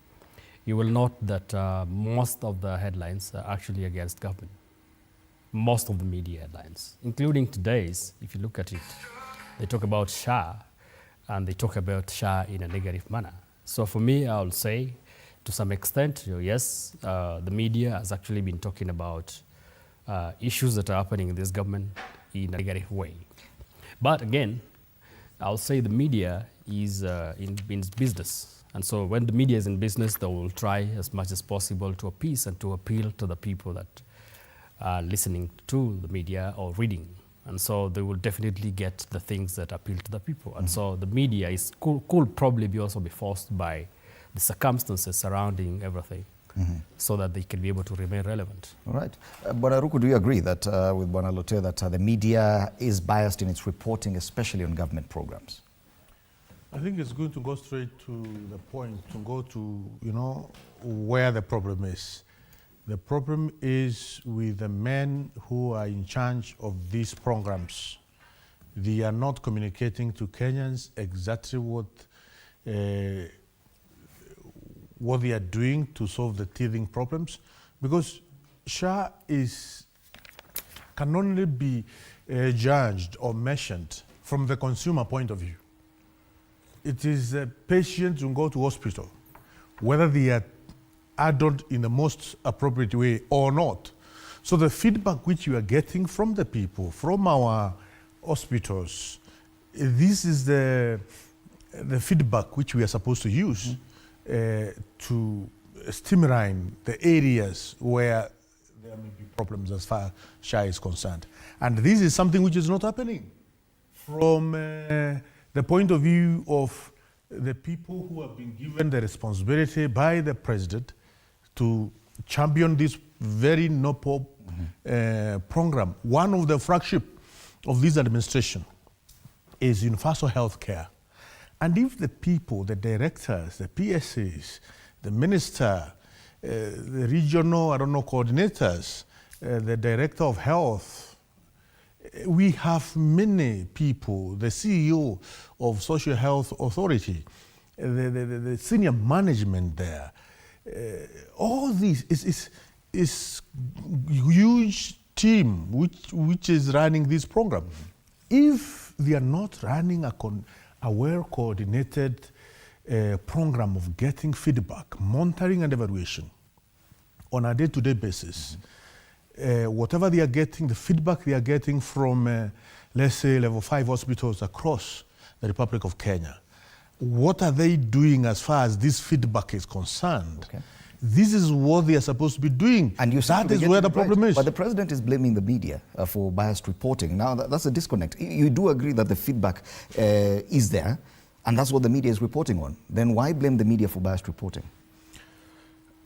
you will note that most of the headlines are actually against government. Most of the media headlines, including today's, if you look at it, they talk about SHA, and they talk about SHA in a negative manner. So for me, I'll say, to some extent, yes, the media has actually been talking about issues that are happening in this government in a negative way. But again, I'll say the media is in business. And so when the media is in business, they will try as much as possible to appease and to appeal to the people that are listening to the media or reading. And so they will definitely get the things that appeal to the people. And so the media could probably also be forced by the circumstances surrounding everything, so that they can be able to remain relevant. All right. Bwana Ruku, do you agree that with Bwana Lote that the media is biased in its reporting, especially on government programs? I think it's going to go straight to the point, to go to, where the problem is. The problem is with the men who are in charge of these programs. They are not communicating to Kenyans exactly what they are doing to solve the teething problems, because SHA can only be judged or measured from the consumer point of view. It is patients who go to hospital, whether they are added in the most appropriate way or not. So the feedback which you are getting from the people, from our hospitals, this is the feedback which we are supposed to use to streamline the areas where there may be problems as far as SHA is concerned. And this is something which is not happening from the point of view of the people who have been given the responsibility by the president to champion this very noble program. One of the flagship of this administration is universal health care. And if the people, the directors, the PSAs, the minister, the regional, coordinators, the director of health, we have many people, the CEO of Social Health Authority, the senior management there. All this is huge team which is running this program. If they are not running a well-coordinated program of getting feedback, monitoring and evaluation on a day-to-day basis, whatever they are getting, the feedback they are getting from, let's say, level 5 hospitals across the Republic of Kenya, what are they doing as far as this feedback is concerned? Okay. This is what they are supposed to be doing. And that is where the problem is. But the president is blaming the media for biased reporting. Now, that's a disconnect. You do agree that the feedback is there, and that's what the media is reporting on. Then why blame the media for biased reporting?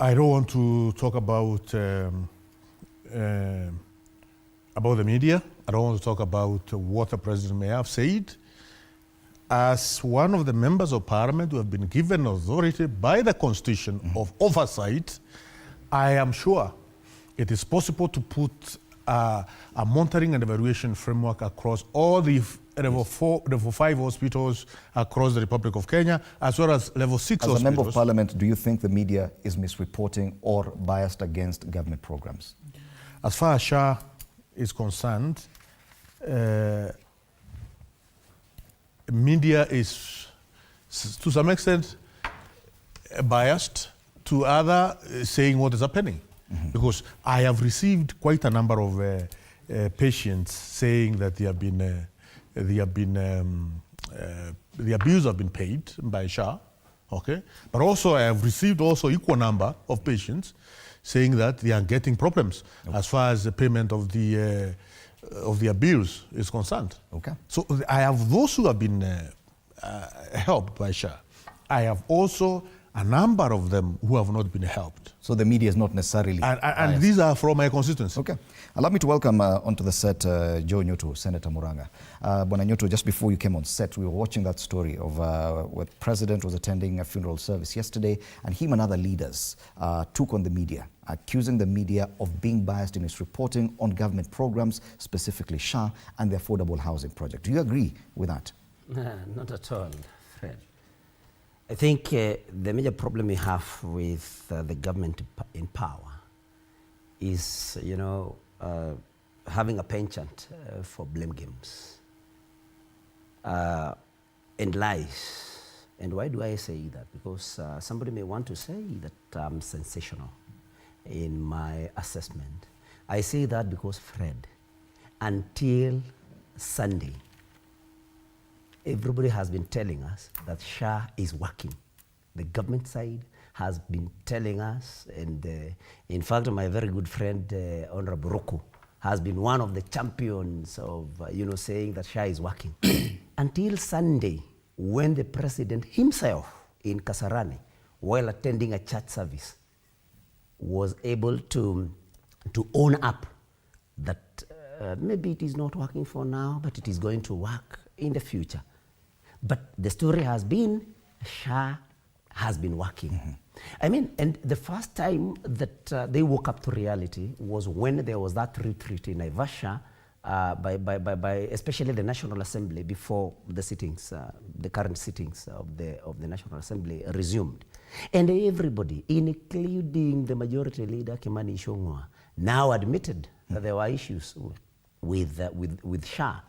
I don't want to talk about the media. I don't want to talk about what the president may have said. As one of the members of parliament who have been given authority by the constitution of oversight, I am sure it is possible to put a monitoring and evaluation framework across all the level 5 hospitals across the Republic of Kenya, as well as level 6 hospitals. As a member of parliament, do you think the media is misreporting or biased against government programs? As far as SHA is concerned, media is, to some extent, biased to other saying what is happening. Because I have received quite a number of patients saying that the abuse have been paid by SHA, okay? But also I have received also equal number of patients saying that they are getting problems as far as the payment of the abuse is concerned. Okay. So I have those who have been helped by SHA. I have also a number of them who have not been helped. So the media is not necessarily and these are from my constituency. Okay. Allow me to welcome onto the set Joe Nyoto, Senator Muranga. Bwana Nyoto, just before you came on set, we were watching that story of where the president was attending a funeral service yesterday, and him and other leaders took on the media, accusing the media of being biased in its reporting on government programs, specifically SHA and the affordable housing project. Do you agree with that? Not at all, Fred. I think the major problem we have with the government in power is, having a penchant for blame games and lies. And why do I say that? Because somebody may want to say that I'm sensational in my assessment. I say that because, Fred, until Sunday, everybody has been telling us that SHA is working. The government side has been telling us, and in fact, my very good friend, Honorable Ruto, has been one of the champions of, saying that SHA is working. Until Sunday, when the president himself in Kasarani, while attending a church service, was able to own up that maybe it is not working for now, but it is going to work in the future. But the story has been, SHA has been working. I mean, and the first time that they woke up to reality was when there was that retreat in Naivasha by especially the National Assembly before the sittings, the current sittings of the National Assembly resumed. And everybody, including the majority leader, Kimani Ichung'wah, now admitted that there were issues with SHA.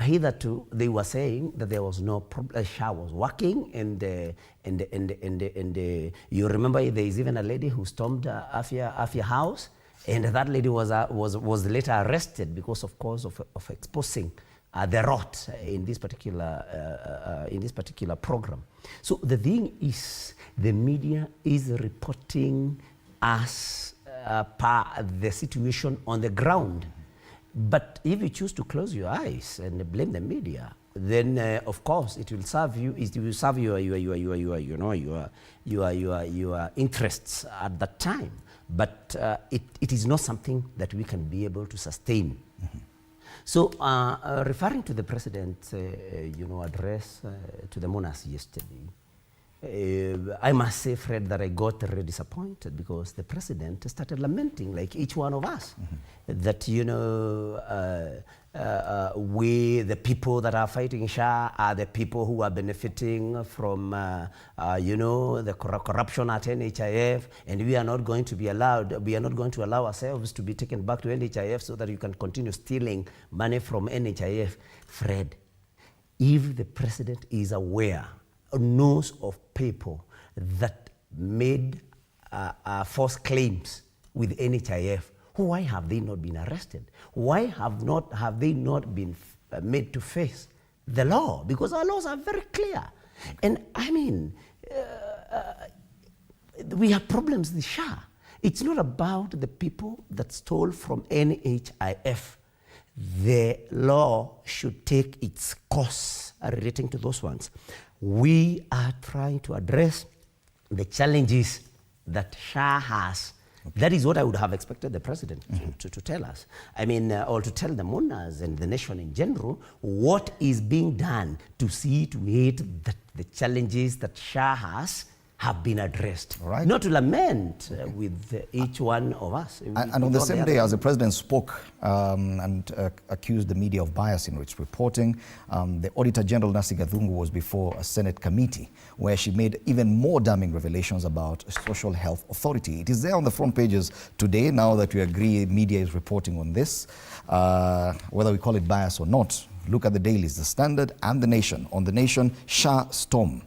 Hitherto, they were saying that there was no problem. SHA was working, and you remember there is even a lady who stormed Afia House, and that lady was later arrested because, of course, of exposing the rot in this particular program. So the thing is, the media is reporting us per the situation on the ground. But if you choose to close your eyes and blame the media, then of course it will serve you. It will serve your interests at that time. But it is not something that we can be able to sustain. So referring to the president's address to the monarchs yesterday, I must say, Fred, that I got really disappointed because the president started lamenting, like each one of us, that, we, the people that are fighting SHA, are the people who are benefiting from, the corruption at NHIF, and we are not going to be allowed, we are not going to allow ourselves to be taken back to NHIF so that you can continue stealing money from NHIF. Fred, if the president is aware, knows of people that made false claims with NHIF, why have they not been arrested? Why have they not been made to face the law? Because our laws are very clear. And I mean, we have problems with SHA. It's not about the people that stole from NHIF. The law should take its course relating to those ones. We are trying to address the challenges that SHA has. Okay. That is what I would have expected the president to tell us. I mean, or to tell the monarchs and the nation in general what is being done to see to it that the challenges that SHA has have been addressed. Right. Not to lament with each one of us. And on the same day as the president spoke and accused the media of bias in its reporting, the Auditor General Ncic was before a Senate committee where she made even more damning revelations about Social Health Authority. It is there on the front pages today, now that we agree media is reporting on this. Whether we call it bias or not, look at the dailies, The Standard and The Nation. On The Nation, SHA storm.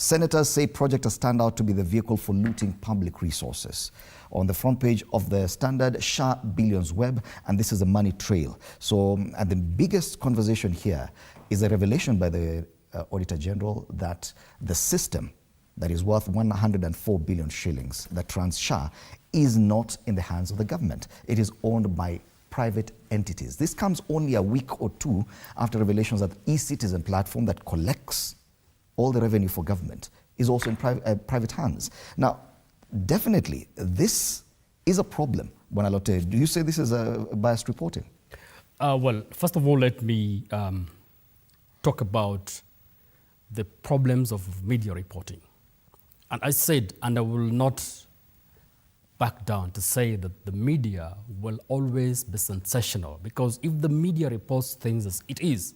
Senators say project has turned out to be the vehicle for looting public resources. On the front page of the Standard, SHA billions web, and this is a money trail. So, and the biggest conversation here is a revelation by the Auditor General that the system that is worth 104 billion shillings that runs SHA is not in the hands of the government. It is owned by private entities. This comes only a week or two after revelations that eCitizen platform that collects all the revenue for government is also in private hands. Now, definitely, this is a problem. Bonalote, do you say this is a biased reporting? Well, first of all, let me talk about the problems of media reporting. And I said, and I will not back down to say that the media will always be sensational, because if the media reports things as it is,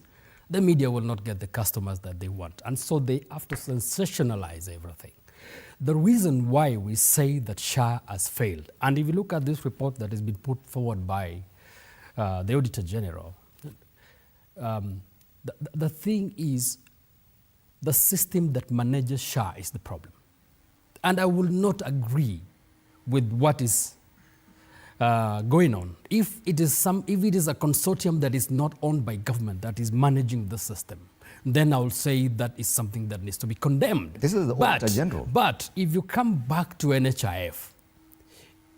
the media will not get the customers that they want. And so they have to sensationalize everything. The reason why we say that SHA has failed, and if you look at this report that has been put forward by the Auditor General, the thing is the system that manages SHA is the problem. And I will not agree with what is going on. If it is a consortium that is not owned by government that is managing the system, then I will say that is something that needs to be condemned. This is the Auditor General. But if you come back to NHIF,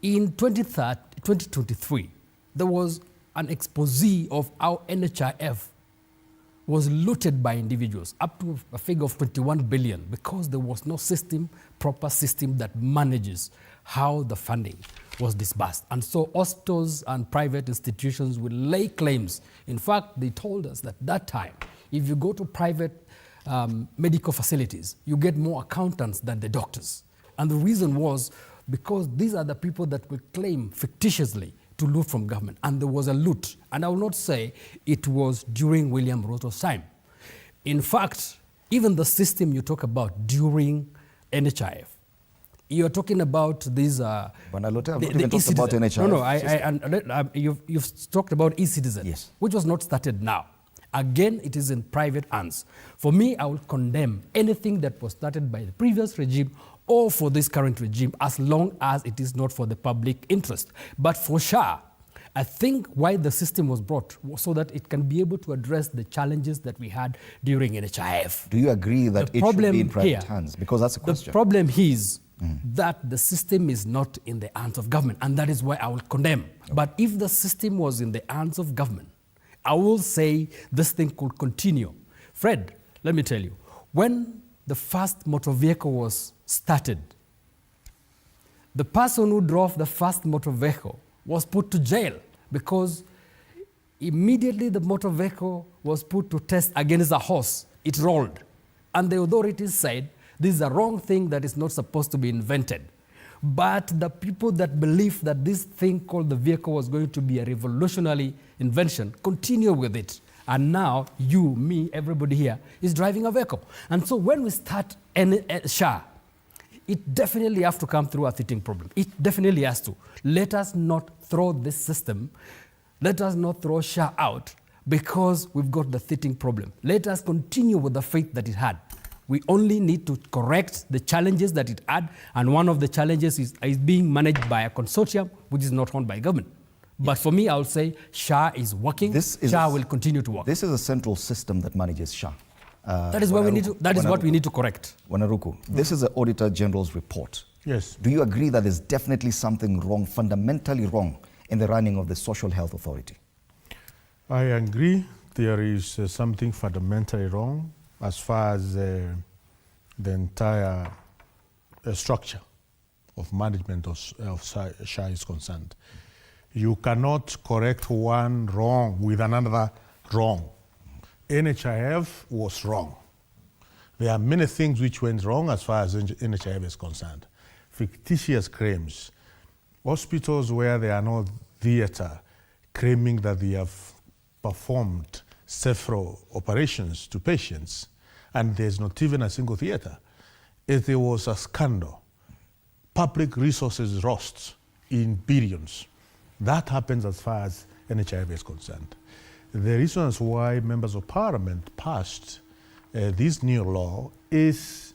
in 2023, there was an expose of how NHIF was looted by individuals up to a figure of 21 billion because there was no proper system that manages how the funding was disbursed. And so hospitals and private institutions will lay claims. In fact, they told us that time, If you go to private medical facilities, you get more accountants than the doctors. And the reason was because these are the people that will claim fictitiously to loot from government. And there was a loot. And I will not say it was during William Ruto's time. In fact, even the system you talk about during NHIF, you're talking about these... When I looked at even talked about NHIF. You've talked about e-citizen, yes, which was not started now. Again, it is in private hands. For me, I will condemn anything that was started by the previous regime or for this current regime, as long as it is not for the public interest. But for SHA, I think why the system was brought was so that it can be able to address the challenges that we had during NHIF. Do you agree that it should be in private hands? Because that's a question. The problem is that the system is not in the hands of government, and that is why I will condemn. Okay. But if the system was in the hands of government, I will say this thing could continue. Fred, let me tell you, when the first motor vehicle was started, the person who drove the first motor vehicle was put to jail because immediately the motor vehicle was put to test against a horse. It rolled. And the authorities said, this is a wrong thing that is not supposed to be invented. But the people that believe that this thing called the vehicle was going to be a revolutionary invention continue with it. And now you, me, everybody here is driving a vehicle. And so when we start SHA, it definitely has to come through a teething problem. It definitely has to. Let us not throw this system, let us not throw SHA out because we've got the teething problem. Let us continue with the faith that it had. We only need to correct the challenges that it had, and one of the challenges is being managed by a consortium which is not owned by government. But for me, I will say SHA is working. SHA will continue to work. This is a central system that manages SHA. That is what we need to. That is what we need to correct. Wanaruku, this is the Auditor General's report. Yes. Do you agree that there's definitely something wrong, fundamentally wrong, in the running of the Social Health Authority? I agree. There is something fundamentally wrong as far as the entire structure of management of SHA is concerned. You cannot correct one wrong with another wrong. NHIF was wrong. There are many things which went wrong as far as NHIF is concerned. Fictitious claims. Hospitals where there are no theater claiming that they have performed several operations to patients and there's not even a single theater. If there was a scandal, public resources lost in billions. That happens as far as NHIF is concerned. The reasons why members of parliament passed this new law is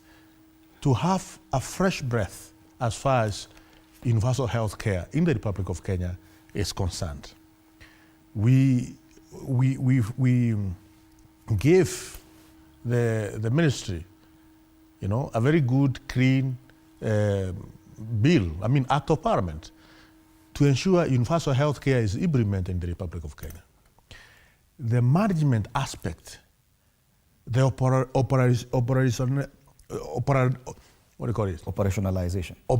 to have a fresh breath as far as universal health care in the Republic of Kenya is concerned. We gave the ministry, a very good, clean act of parliament to ensure universal health care is implemented in the Republic of Kenya. The management aspect, the operationalization. To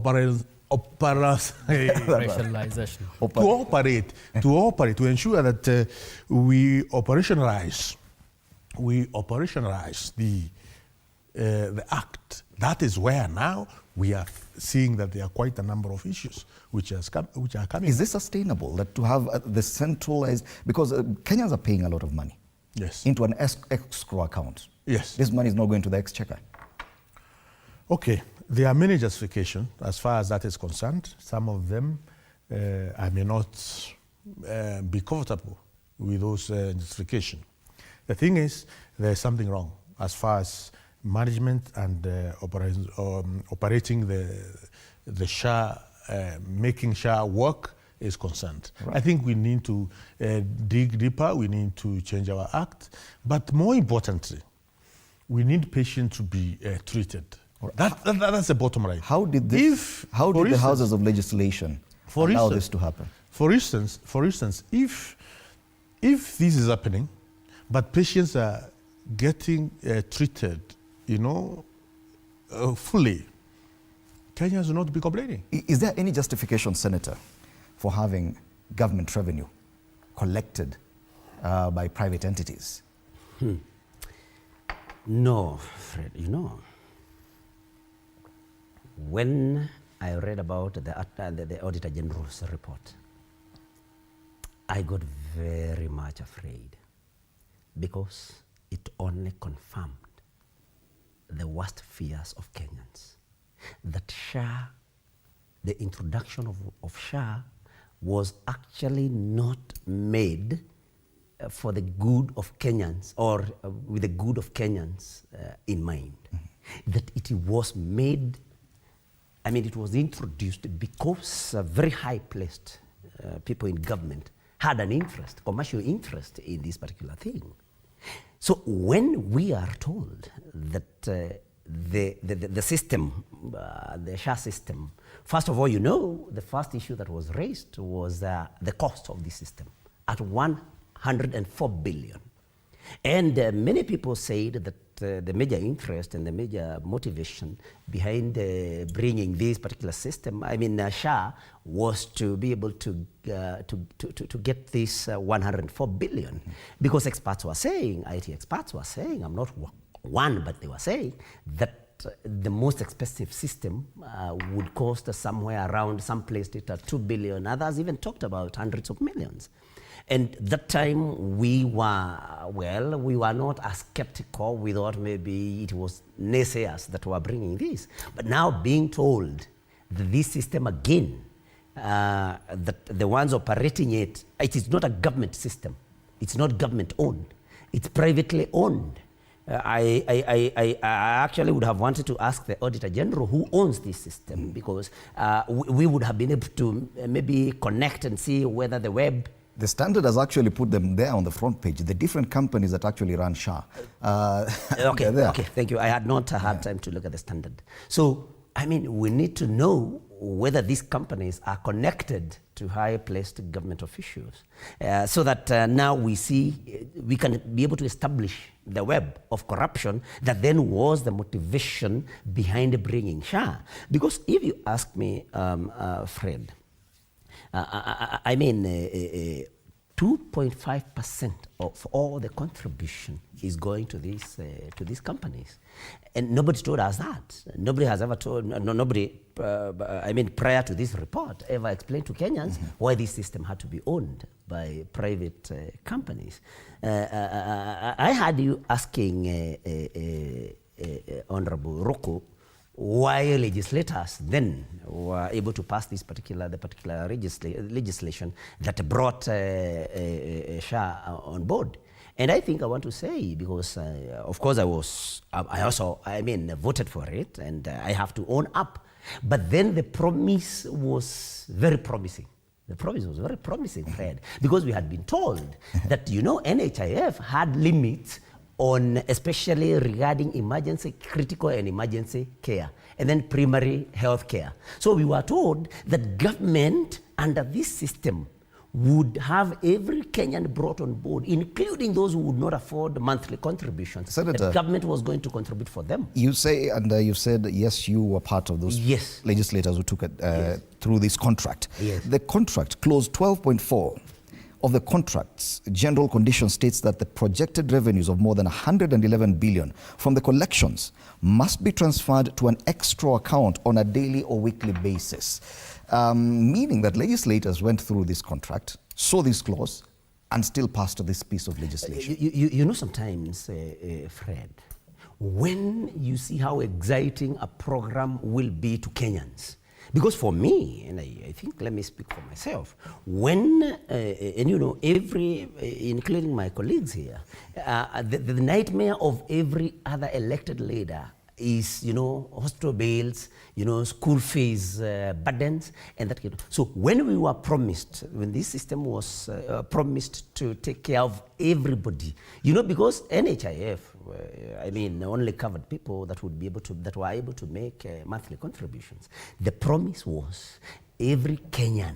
operate, to ensure that we operationalize the act. That is where now we are seeing that there are quite a number of issues which are coming. Is this sustainable, that to have the centralized, because Kenyans are paying a lot of money into an escrow account. Yes. This money is not going to the exchequer. Okay, there are many justifications as far as that is concerned. Some of them I may not be comfortable with those justifications. The thing is, there's something wrong as far as management and operating the SHA, making SHA work is concerned. Right. I think we need to dig deeper, we need to change our act, but more importantly, we need patients to be treated. Right. That's the bottom line. How did the houses of legislation allow this to happen? For instance, if this is happening, but patients are getting treated, fully, Kenyans will not be complaining. Is there any justification, Senator, for having government revenue collected by private entities? No, Fred, you know, when I read about the Auditor General's report, I got very much afraid because it only confirmed the worst fears of Kenyans. That SHA, the introduction of SHA was actually not made for the good of Kenyans or with the good of Kenyans in mind. That it was made, I mean, it was introduced because very high-placed people in government had an interest, commercial interest in this particular thing. So when we are told that the system, the SHA system, first of all, you know, the first issue that was raised was the cost of this system at 104 billion. And many people said that the major interest and the major motivation behind bringing this particular system, I mean SHA, was to be able to get this 104 billion. Because experts were saying, IT experts were saying, I'm not one, but they were saying that the most expensive system would cost somewhere around, some placed it at 2 billion. Others even talked about hundreds of millions. And that time we were not as skeptical. We thought maybe it was naysayers that were bringing this. But now being told that this system again, that the ones operating it is not a government system. It's not government owned. It's privately owned. I actually would have wanted to ask the Auditor General who owns this system, because we would have been able to maybe connect and see whether the web. The Standard has actually put them there on the front page, the different companies that actually run SHA. Okay, thank you. I had not had time to look at the Standard. So, I mean, we need to know whether these companies are connected to high-placed government officials, so that now we can be able to establish the web of corruption that then was the motivation behind bringing SHA. Because if you ask me, Fred, I mean, 2.5% of all the contribution is going to these companies, and nobody told us that. Nobody has ever told. Nobody. I mean, prior to this report, ever explained to Kenyans why this system had to be owned by private companies. I had you asking Honorable Ruto why legislators then were able to pass the particular legislation that brought SHA on board. And I think I want to say, because of course I also voted for it, and I have to own up. But then the promise was very promising. The promise was very promising, Fred, because we had been told that, you know, NHIF had limits on, especially regarding emergency, critical and emergency care, and then primary health care. So we were told that government under this system would have every Kenyan brought on board, including those who would not afford monthly contributions. Senator, the government was going to contribute for them. You say, and you've said, yes, you were part of those legislators who took it through this contract. Yes. The contract, clause 12.4 of the contract's general condition states that the projected revenues of more than 111 billion from the collections must be transferred to an escrow account on a daily or weekly basis. Meaning that legislators went through this contract, saw this clause, and still passed this piece of legislation. You know, sometimes, Fred, when you see how exciting a program will be to Kenyans, because for me, and I think, let me speak for myself, when, and you know, including my colleagues here, the nightmare of every other elected leader is, you know, hospital bills, you know, school fees, burdens, and that kind of. So when we were promised, when this system was promised to take care of everybody, you know, because NHIF, only covered people that would be able to, that were able to make monthly contributions. The promise was every Kenyan,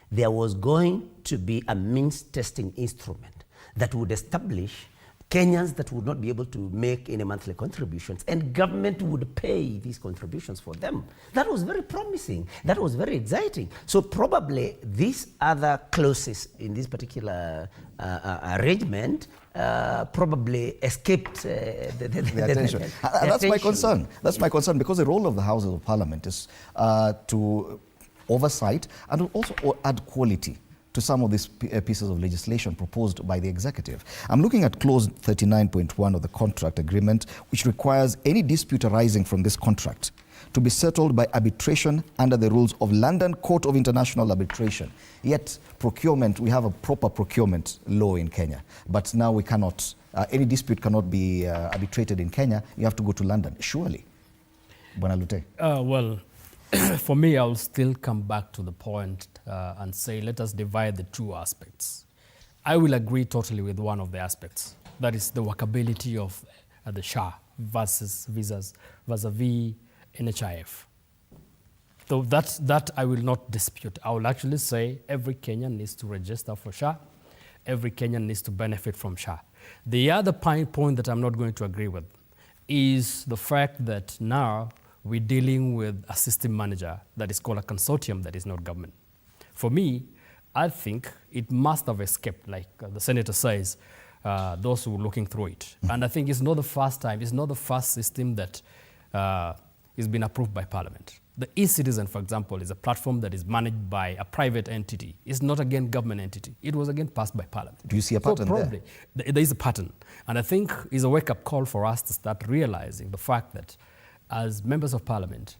there was going to be a means testing instrument that would establish Kenyans that would not be able to make any monthly contributions, and government would pay these contributions for them. That was very promising. That was very exciting. So probably these other clauses in this particular arrangement probably escaped the attention. That's my concern. That's my concern, because the role of the Houses of Parliament is to oversight and also add quality to some of these pieces of legislation proposed by the executive. I'm looking at clause 39.1 of the contract agreement, which requires any dispute arising from this contract to be settled by arbitration under the rules of London Court of International Arbitration. Yet procurement, we have a proper procurement law in Kenya, but now we cannot, any dispute cannot be arbitrated in Kenya. You have to go to London, surely. Bwana Lute. Well, for me, I'll still come back to the point and say, let us divide the two aspects. I will agree totally with one of the aspects. That is the workability of the SHA vis-a-vis NHIF. So that I will not dispute. I will actually say every Kenyan needs to register for SHA. Every Kenyan needs to benefit from SHA. The other point that I'm not going to agree with is the fact that now we're dealing with a system manager that is called a consortium that is not government. For me, I think it must have escaped, like the senator says, those who are looking through it. And I think it's not the first time, it's not the first system that is been approved by Parliament. The e-Citizen, for example, is a platform that is managed by a private entity. It's not again government entity. It was again passed by Parliament. Do you see a pattern probably, there is a pattern. And I think it's a wake-up call for us to start realizing the fact that as members of Parliament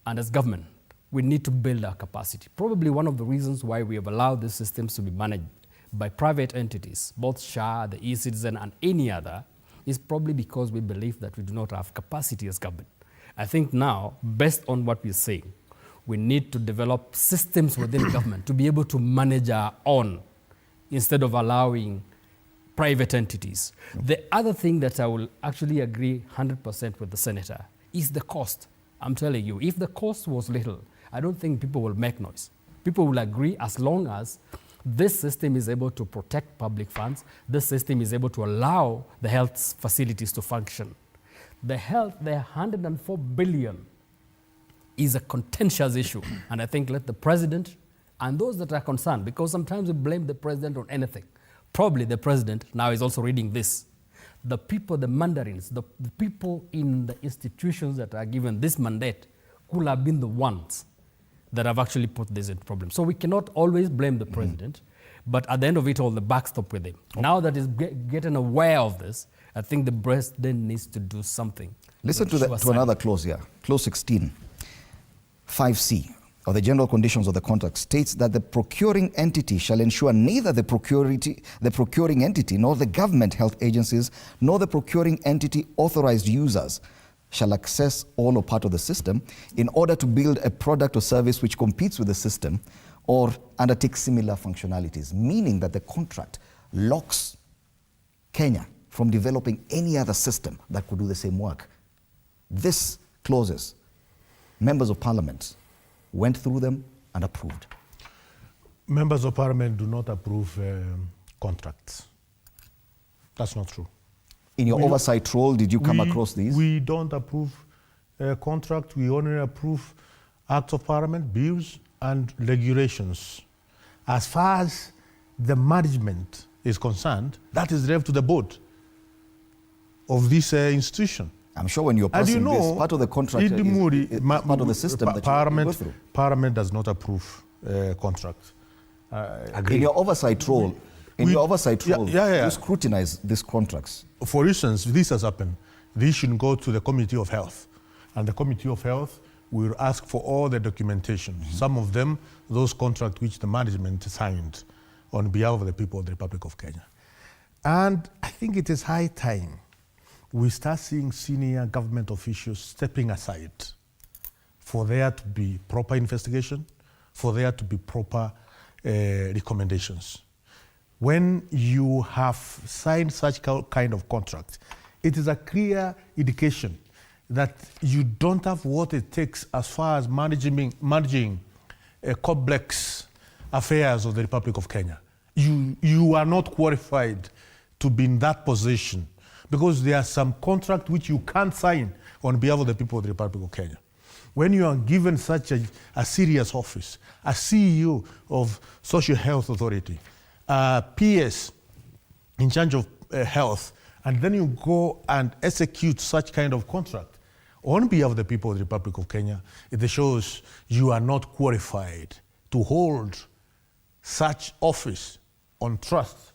and as government, we need to build our capacity. Probably one of the reasons why we have allowed these systems to be managed by private entities, both SHA, the e-Citizen, and any other, is probably because we believe that we do not have capacity as government. I think now, based on what we're saying, we need to develop systems within government to be able to manage our own instead of allowing private entities. The other thing that I will actually agree 100% with the senator is the cost. I'm telling you, if the cost was little, I don't think people will make noise. People will agree as long as this system is able to protect public funds, this system is able to allow the health facilities to function. The 104 billion is a contentious issue. And I think let the president and those that are concerned, because sometimes we blame the president on anything. Probably the president now is also reading this. The people, the mandarins, the people in the institutions that are given this mandate could have been the ones that have actually put this in problem. So we cannot always blame the president, but at the end of it all, the backstop with him. Now that he's getting aware of this, I think the president needs to do something. Listen to another clause here. Clause 16, 5C of the general conditions of the contract states that the procuring entity shall ensure neither the procuring entity nor the government health agencies nor the procuring entity authorized users shall access all or part of the system in order to build a product or service which competes with the system or undertake similar functionalities, meaning that the contract locks Kenya from developing any other system that could do the same work. This clauses, members of parliament went through them and approved. Members of parliament do not approve contracts. That's not true. In your oversight role, did you come across these? We don't approve contract. We only approve acts of parliament, bills, and regulations. As far as the management is concerned, that is left to the board of this institution. I'm sure when you're passing this, part of the contract is part of the system that you go through. Parliament does not approve contracts. In your oversight role, you scrutinize these contracts. For instance, this has happened. This should go to the Committee of Health. And the Committee of Health will ask for all the documentation. Some of them, those contracts which the management signed on behalf of the people of the Republic of Kenya. And I think it is high time we start seeing senior government officials stepping aside for there to be proper investigation, for there to be proper recommendations. When you have signed such kind of contract, it is a clear indication that you don't have what it takes as far as managing complex affairs of the Republic of Kenya. You are not qualified to be in that position because there are some contract which you can't sign on behalf of the people of the Republic of Kenya. When you are given such a serious office, a CEO of Social Health Authority, PS in charge of health, and then you go and execute such kind of contract on behalf of the people of the Republic of Kenya, it shows you are not qualified to hold such office on trust,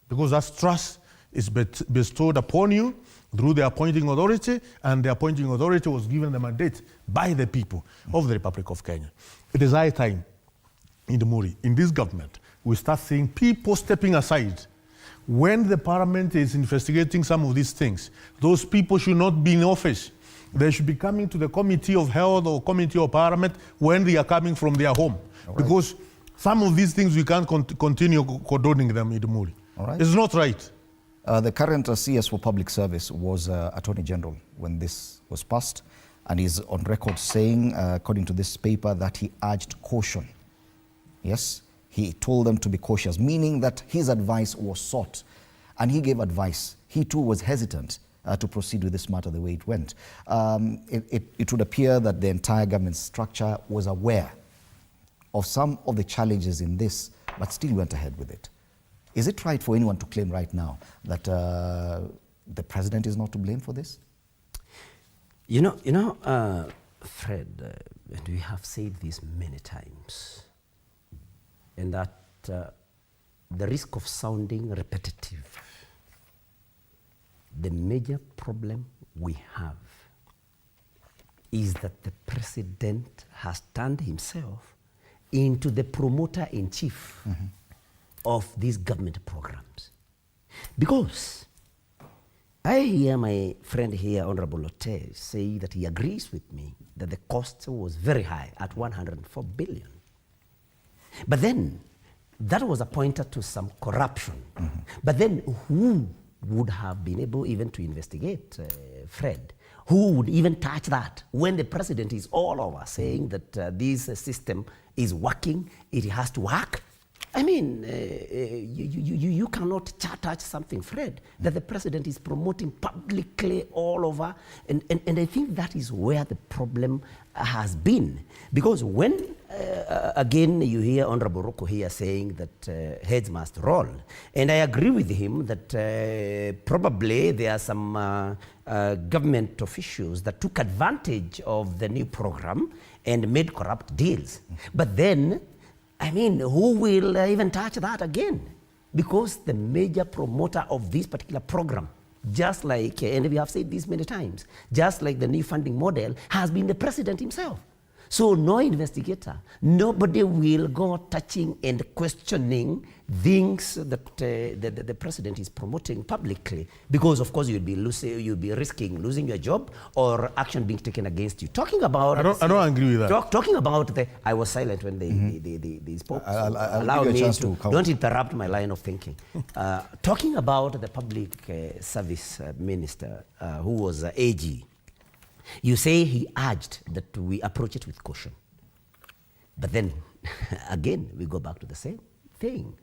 because that trust is bestowed upon you through the appointing authority, and the appointing authority was given the mandate by the people of the Republic of Kenya. It is high time in the Muri, in this government, we start seeing people stepping aside. When the parliament is investigating some of these things, those people should not be in office. They should be coming to the Committee of Health or Committee of Parliament when they are coming from their home. Right. Because some of these things we can't continue condoning them in the Muri. Right. It's not right. The current CS for Public Service was Attorney General when this was passed, and he's on record saying, according to this paper, that he urged caution. Yes, he told them to be cautious, meaning that his advice was sought, and he gave advice. He too was hesitant to proceed with this matter the way it went. It would appear that the entire government structure was aware of some of the challenges in this, but still went ahead with it. Is it right for anyone to claim right now that the president is not to blame for this? You know, Fred, and we have said this many times, and that the risk of sounding repetitive, the major problem we have is that the president has turned himself into the promoter-in-chief of these government programs. Because I hear my friend here, Honorable Lotte, say that he agrees with me that the cost was very high at 104 billion. But then that was appointed to some corruption. But then who would have been able even to investigate, Fred? Who would even touch that when the president is all over saying that this system is working, it has to work? I mean, you cannot touch something, Fred, that the president is promoting publicly all over. And I think that is where the problem has been. Because when, again, you hear Honorable Ruto here saying that heads must roll, and I agree with him that probably there are some government officials that took advantage of the new program and made corrupt deals. But then, I mean, who will even touch that again? Because the major promoter of this particular program, just like, and we have said this many times, just like the new funding model, has been the president himself. So no investigator, nobody will go touching and questioning things that the president is promoting publicly, because of course you'll be risking losing your job or action being taken against you. Talking about, I don't agree with that. Talking about I was silent when they spoke. I'll allow give you a me chance to don't interrupt my line of thinking. Talking about the public service minister who was AG. You say he urged that we approach it with caution. But then, again, we go back to the same thing.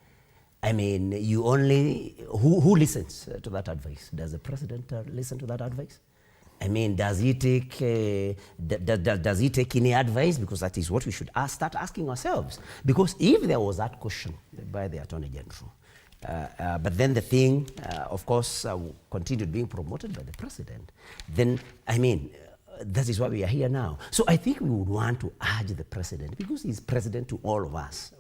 I mean, you only, who listens to that advice? Does the president listen to that advice? I mean, does he take any advice? Because that is what we should start asking ourselves. Because if there was that caution by the Attorney General, but then the thing, of course, continued being promoted by the president, then, I mean, that is why we are here now. So I think we would want to urge the president, because he's president to all of us.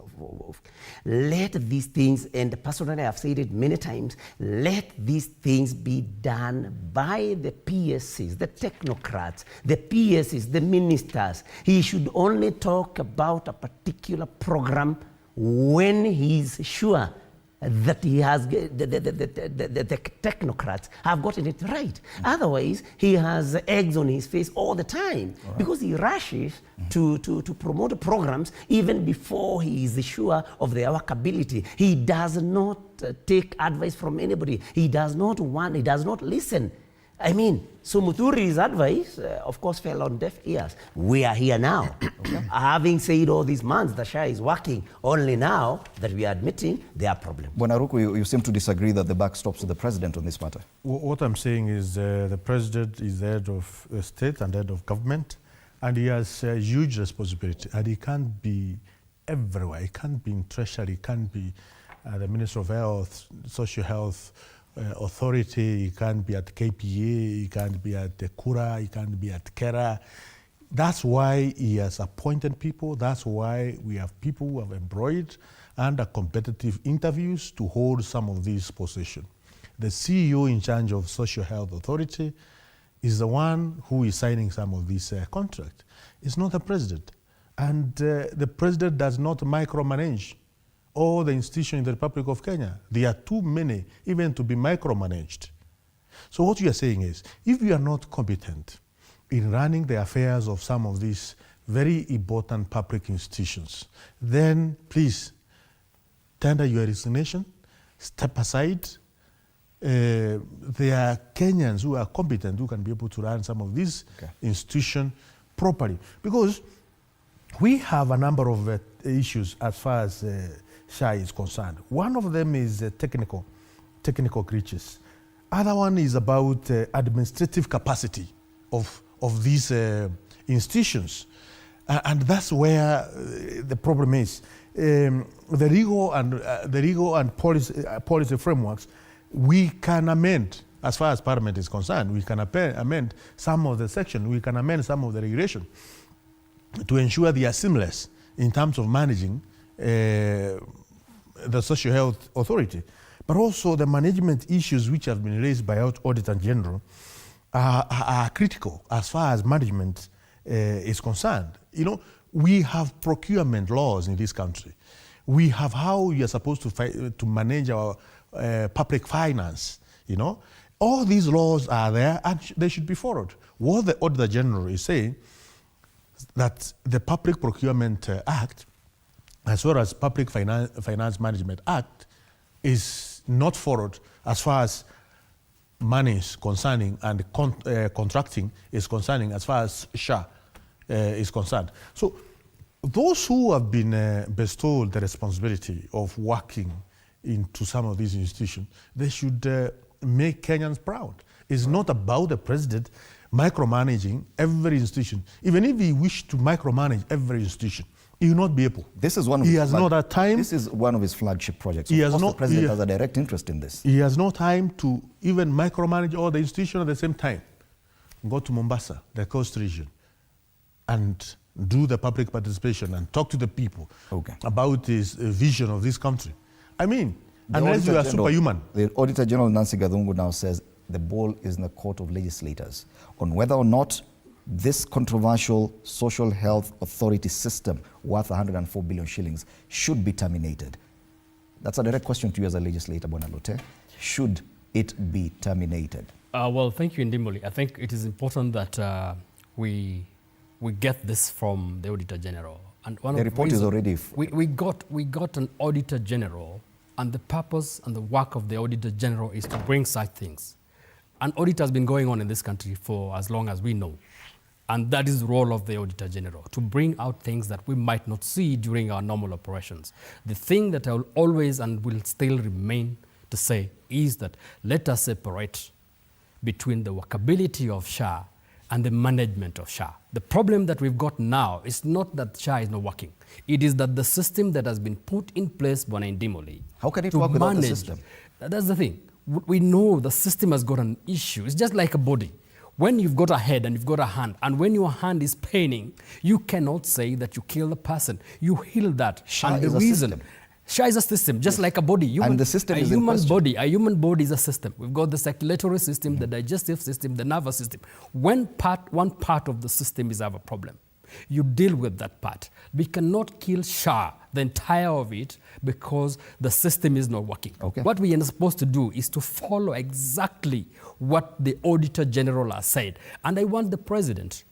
Let these things, and personally I've said it many times, let these things be done by the PSCs, the technocrats, the PSCs, the ministers. He should only talk about a particular program when he's sure that he has, the technocrats have gotten it right. Otherwise, he has eggs on his face all the time, because he rushes to promote programs even before he is sure of their workability. He does not take advice from anybody. He does not listen. I mean, so Muthuri's advice, of course, fell on deaf ears. We are here now. Having said all these months, the SHA is working. Only now that we are admitting there are problems. Bwana Ruku, you seem to disagree that the buck stops with the president on this matter. What I'm saying is the president is the head of the state and head of government, and he has a huge responsibility, and he can't be everywhere. He can't be in treasury, he can't be the Minister of Health, Social Health Authority, he can't be at KPA, he can't be at Kura, he can't be at Kera. That's why he has appointed people. That's why we have people who have embroidered under competitive interviews to hold some of these positions. The CEO in charge of Social Health Authority is the one who is signing some of these contracts. It's not the president. And the president does not micromanage all the institutions in the Republic of Kenya. There are too many even to be micromanaged. So what you are saying is, if you are not competent in running the affairs of some of these very important public institutions, then please tender your resignation, step aside. There are Kenyans who are competent, who can be able to run some of these institutions properly. Because we have a number of issues as far as SHA is concerned. One of them is technical glitches. Other one is about administrative capacity of these institutions. And that's where the problem is. The legal and policy frameworks, we can amend, as far as Parliament is concerned, we can amend some of the section, we can amend some of the regulation to ensure they are seamless in terms of managing the Social Health Authority. But also the management issues which have been raised by Auditor General are critical as far as management is concerned. You know, we have procurement laws in this country. We have how you are supposed to manage our public finance, you know. All these laws are there and they should be followed. What the Auditor General is saying, that the Public Procurement Act, as well as Public Finance Management Act, is not followed as far as money is concerning and contracting is concerning, as far as SHA is concerned. So those who have been bestowed the responsibility of working into some of these institutions, they should make Kenyans proud. It's not about the president micromanaging every institution. Even if he wished to micromanage every institution, he will not be able. This is one of he has not that time. This is one of his flagship projects. He of has course, not, the president has a direct interest in this. He has no time to even micromanage all the institutions at the same time. Go to Mombasa, the coast region, and do the public participation and talk to the people about his vision of this country. I mean, unless you are superhuman. The Auditor General Ncic now says the ball is in the court of legislators on whether or not this controversial Social Health Authority system worth 104 billion shillings should be terminated. That's a direct question to you as a legislator, Bwana Lote. Should it be terminated? Well, thank you, Ndimuli. I think it is important that we get this from the Auditor General. And one the of report is already... We got an Auditor General, and the purpose and the work of the Auditor General is to bring such things. An audit has been going on in this country for as long as we know. And that is the role of the Auditor General, to bring out things that we might not see during our normal operations. The thing that I will always and will still remain to say is that let us separate between the workability of SHA and the management of SHA. The problem that we've got now is not that SHA is not working. It is that the system that has been put in place by Ndimuli. How can it work without the system? That's the thing. We know the system has got an issue. It's just like a body. When you've got a head and you've got a hand, and when your hand is paining, you cannot say that you kill the person. You heal that. SHA and is the a reason, system. SHA is a system, just like a body. And the system is in question. A human body is a system. We've got the circulatory system, the digestive system, the nervous system. One part of the system is have a problem. You deal with that part. We cannot kill SHA, the entire of it, because the system is not working. What we are supposed to do is to follow exactly what the Auditor General has said. And I want the President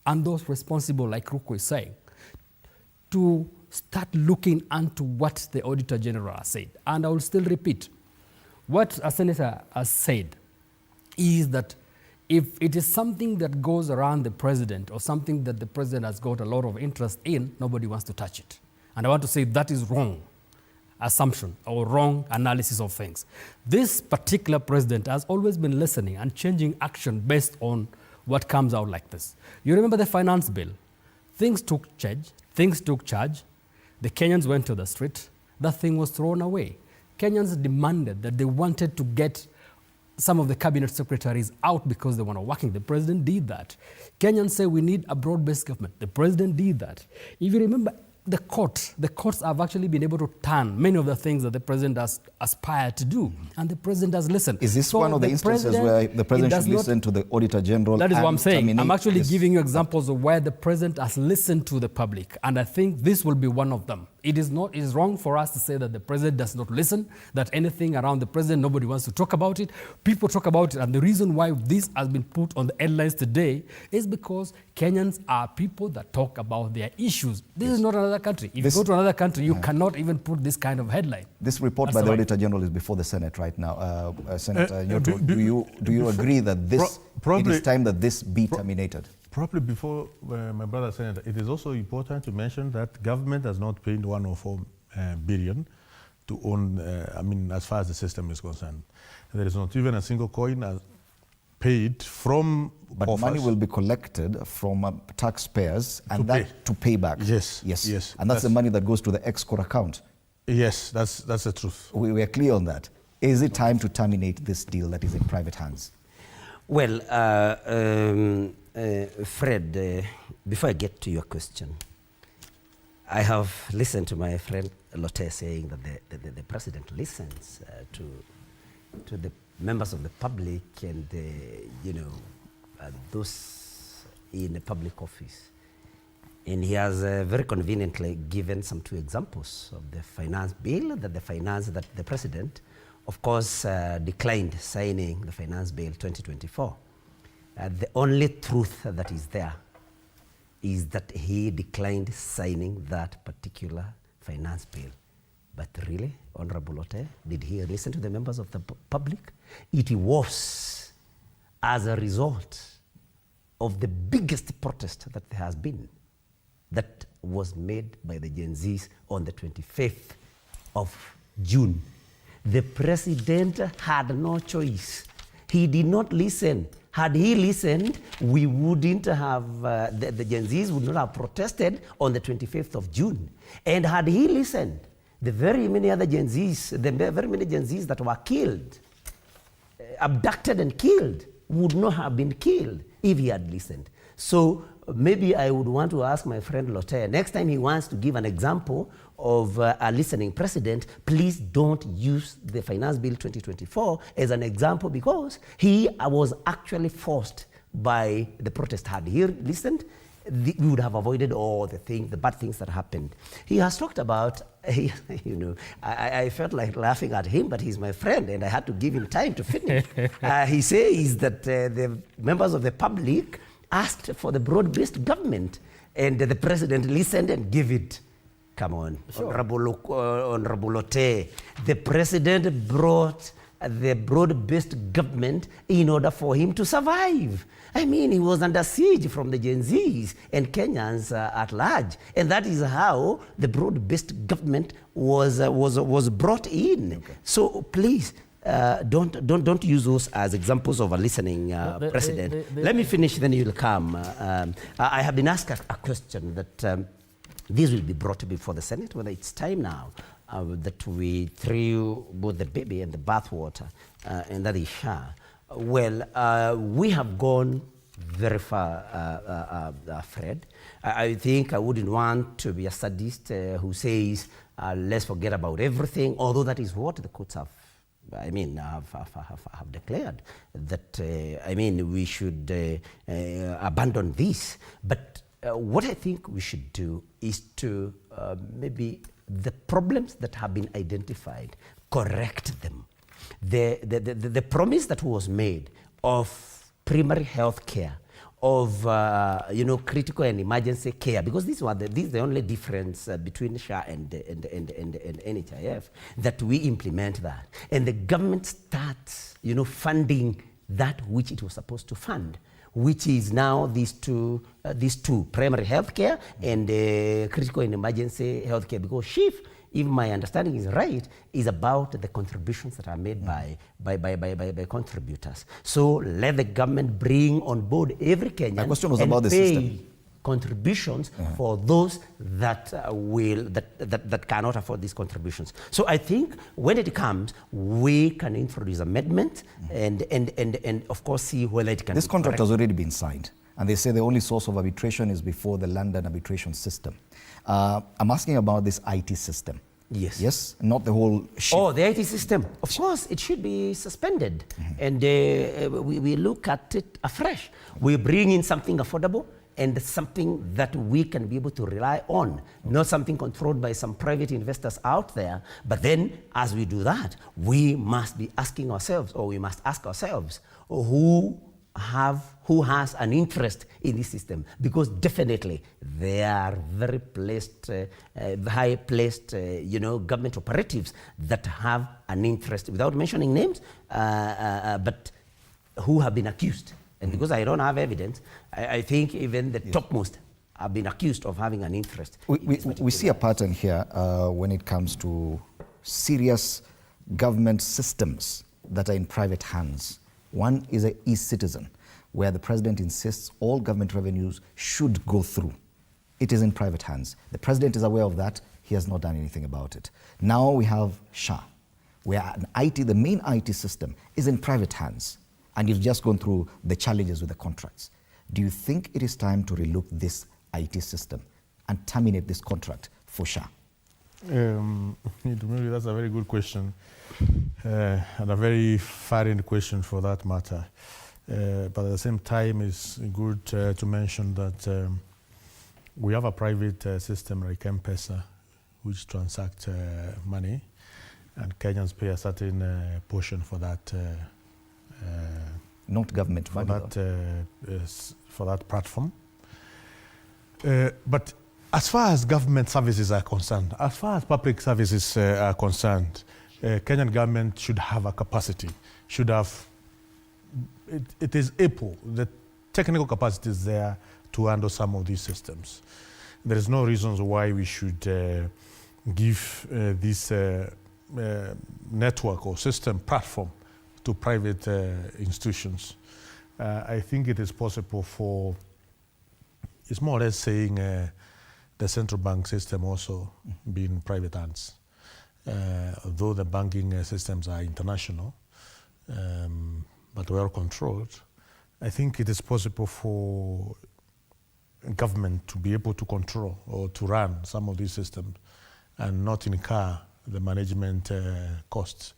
and those responsible, like Ruko is saying, to start looking into what the Auditor General has said. And I will still repeat, what a senator has said is that If it is something that goes around the president or something that the president has got a lot of interest in, nobody wants to touch it. And I want to say that is wrong assumption or wrong analysis of things. This particular president has always been listening and changing action based on what comes out like this. You remember the finance bill? Things took charge. The Kenyans went to the street. That thing was thrown away. Kenyans demanded that they wanted to get some of the cabinet secretaries out because they were not working. The president did that. Kenyans say we need a broad-based government. The president did that. If you remember, the courts have actually been able to turn many of the things that the president has aspired to do, and the president has listened. Is this one of the instances where the president should listen to the Auditor General? That is what I'm saying. I'm actually giving you examples of where the president has listened to the public, and I think this will be one of them. It is wrong for us to say that the president does not listen, that anything around the president, nobody wants to talk about it. People talk about it, and the reason why this has been put on the headlines today is because Kenyans are people that talk about their issues. This is not another country. If you go to another country, you cannot even put this kind of headline. This report by the Auditor General is before the Senate right now. Senator Nyoto, do you agree that it is time that this be terminated? Probably before my brother Senator, it is also important to mention that government has not paid 104 billion to own, as far as the system is concerned. There is not even a single coin paid from But money will be collected from taxpayers and to pay back. Yes. And that's the money that goes to the Ex-Core account. Yes, that's the truth. We are clear on that. Is it time to terminate this deal that is in private hands? Well, Fred, before I get to your question, I have listened to my friend Lotte saying that the president listens to the members of the public and those in a public office. And he has very conveniently given some two examples of the finance bill that the president, of course, declined signing the finance bill 2024. The only truth that is there is that he declined signing that particular finance bill. But really, Honorable Lotte, did he listen to the members of the public? It was as a result of the biggest protest that there has been, that was made by the Gen Zs on the 25th of June. The president had no choice. He did not listen. Had he listened, we wouldn't have, the Gen Zs would not have protested on the 25th of June. And had he listened, the very many Gen Zs that were killed, abducted and killed, would not have been killed if he had listened. So maybe I would want to ask my friend Lotte, next time he wants to give an example of a listening president, please don't use the Finance Bill 2024 as an example, because he was actually forced by the protest. Had he listened, we would have avoided all the bad things that happened. He has talked about, I felt like laughing at him, but he's my friend and I had to give him time to finish. He says that the members of the public asked for the broad-based government and the president listened and gave it. Come on, sure. Honorable Lotte, the president brought the broad-based government in order for him to survive. I mean, he was under siege from the Gen Zs and Kenyans at large, and that is how the broad-based government was brought in. Okay. So please, don't use those as examples of a listening president. Let me finish, then you'll come. I have been asked a question that this will be brought before the Senate, whether it's time now that we threw both the baby and the bathwater, and that is SHA. Well, we have gone very far, Fred. I think I wouldn't want to be a sadist who says, let's forget about everything, although that is what the courts have declared, that, we should abandon this. But what I think we should do is to maybe the problems that have been identified, correct them. The promise that was made of primary health care, of critical and emergency care, because this is the only difference between SHA and NHIF, that we implement that, and the government starts funding that which it was supposed to fund, which is now these two, primary healthcare and critical and emergency healthcare. Because SHIF, if my understanding is right, is about the contributions that are made by contributors. So let the government bring on board every Kenyan. My question was and about the pay system. Contributions for those that that cannot afford these contributions. So I think when it comes, we can introduce amendment and of course see whether it can. This contract has already been signed, and they say the only source of arbitration is before the London arbitration system. I'm asking about this IT system. Yes. Yes, not the whole ship. Oh, the IT system. Of course, it should be suspended, and we look at it afresh. We bring in something affordable and something that we can be able to rely on, not something controlled by some private investors out there. But then, as we do that, we must be asking ourselves, or we must ask ourselves, who has an interest in this system? Because definitely there are very placed, high-placed, government operatives that have an interest, without mentioning names, but who have been accused. And because I don't have evidence, I think even the topmost have been accused of having an interest. We see a pattern here when it comes to serious government systems that are in private hands. One is an e-citizen, where the president insists all government revenues should go through. It is in private hands. The president is aware of that. He has not done anything about it. Now we have SHA, where the main IT system is in private hands. And you've just gone through the challenges with the contracts. Do you think it is time to relook this IT system and terminate this contract for SHA? That's a very good question, and a very far-end question for that matter. But at the same time, it's good to mention that we have a private system like M-Pesa, which transacts money, and Kenyans pay a certain portion for that. Not government for money, for that platform. But as far as government services are concerned, as far as public services are concerned, Kenyan government should have a capacity, should have, it is able, the technical capacity is there to handle some of these systems. There is no reasons why we should give this network or system platform to private institutions. I think it is possible for, it's more or less saying the central bank system also being private hands. Though the banking systems are international, but well controlled, I think it is possible for government to be able to control or to run some of these systems and not incur the management costs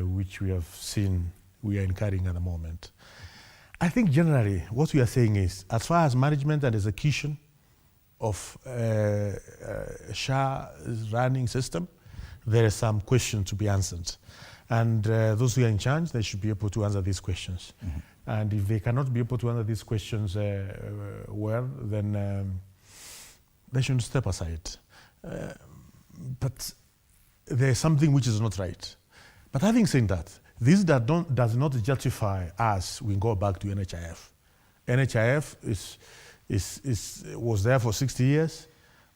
which we have seen we are incurring at the moment. I think generally what we are saying is, as far as management and execution of SHA's running system, there is some question to be answered. And those who are in charge, they should be able to answer these questions. And if they cannot be able to answer these questions well, then they should step aside. But there is something which is not right. But having said that, this does not justify us we go back to NHIF. NHIF was there for 60 years.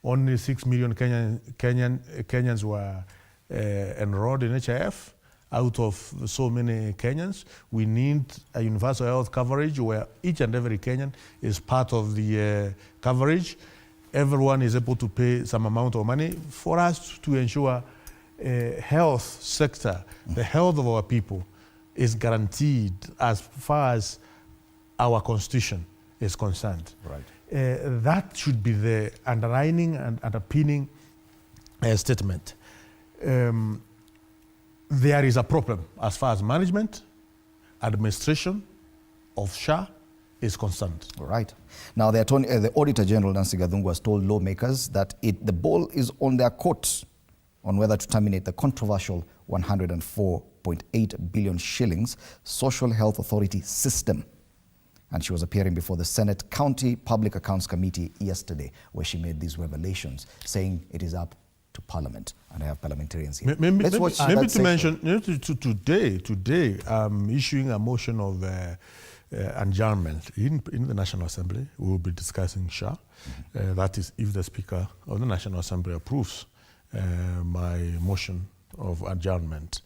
Only 6 million Kenyans were enrolled in NHIF. Out of so many Kenyans, we need a universal health coverage where each and every Kenyan is part of the coverage. Everyone is able to pay some amount of money for us to ensure health sector, the health of our people is guaranteed as far as our constitution is concerned. Right. That should be the underlining and underpinning statement. There is a problem as far as management, administration of SHA is concerned. All right. Now, the Auditor General, Ncic, has told lawmakers that the ball is on their court on whether to terminate the controversial 104.8 billion shillings Social Health Authority system. And she was appearing before the Senate County Public Accounts Committee yesterday, where she made these revelations, saying it is up to Parliament. And I have parliamentarians here. Maybe Let's watch to that section. mention, today, I'm issuing a motion of adjournment in the National Assembly. We will be discussing SHA. That is, if the Speaker of the National Assembly approves my motion of adjournment,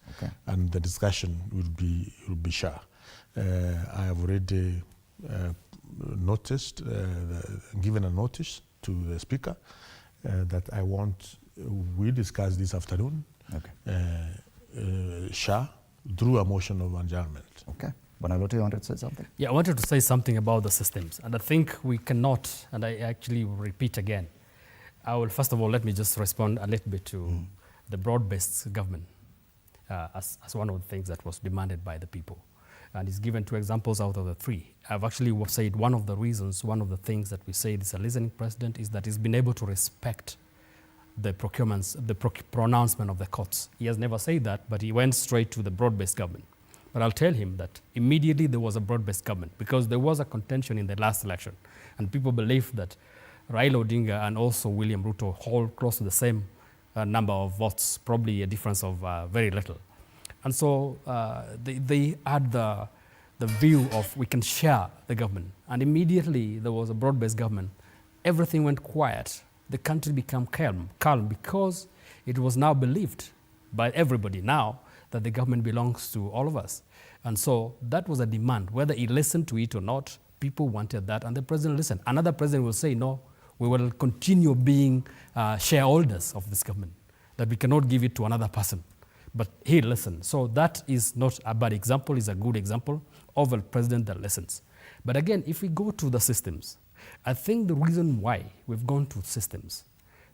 and the discussion will be SHA. I have already given a notice to the Speaker that I want we discuss this afternoon. SHA through a motion of adjournment. Okay. Banalote, you wanted to say something? Yeah, I wanted to say something about the systems. And I think we cannot, and I actually will repeat again. I will, first of all, let me just respond a little bit to the broad-based government as one of the things that was demanded by the people. And it's given 2 examples out of the 3. I've actually said one of the reasons, one of the things that we say is a listening president is that he's been able to respect the procurements, the pronouncement of the courts. He has never said that, but he went straight to the broad-based government. But I'll tell him that immediately there was a broad-based government because there was a contention in the last election. And people believe that Raila Odinga and also William Ruto hold close to the same number of votes, probably a difference of very little. And so they had the view of we can share the government. And immediately there was a broad-based government. Everything went quiet. The country became calm because it was now believed by everybody now that the government belongs to all of us. And so that was a demand. Whether he listened to it or not, people wanted that, and the president listened. Another president will say, no, we will continue being shareholders of this government, that we cannot give it to another person. But he listened. So that is not a bad example, it's a good example of a president that listens. But again, if we go to the systems, I think the reason why we've gone to systems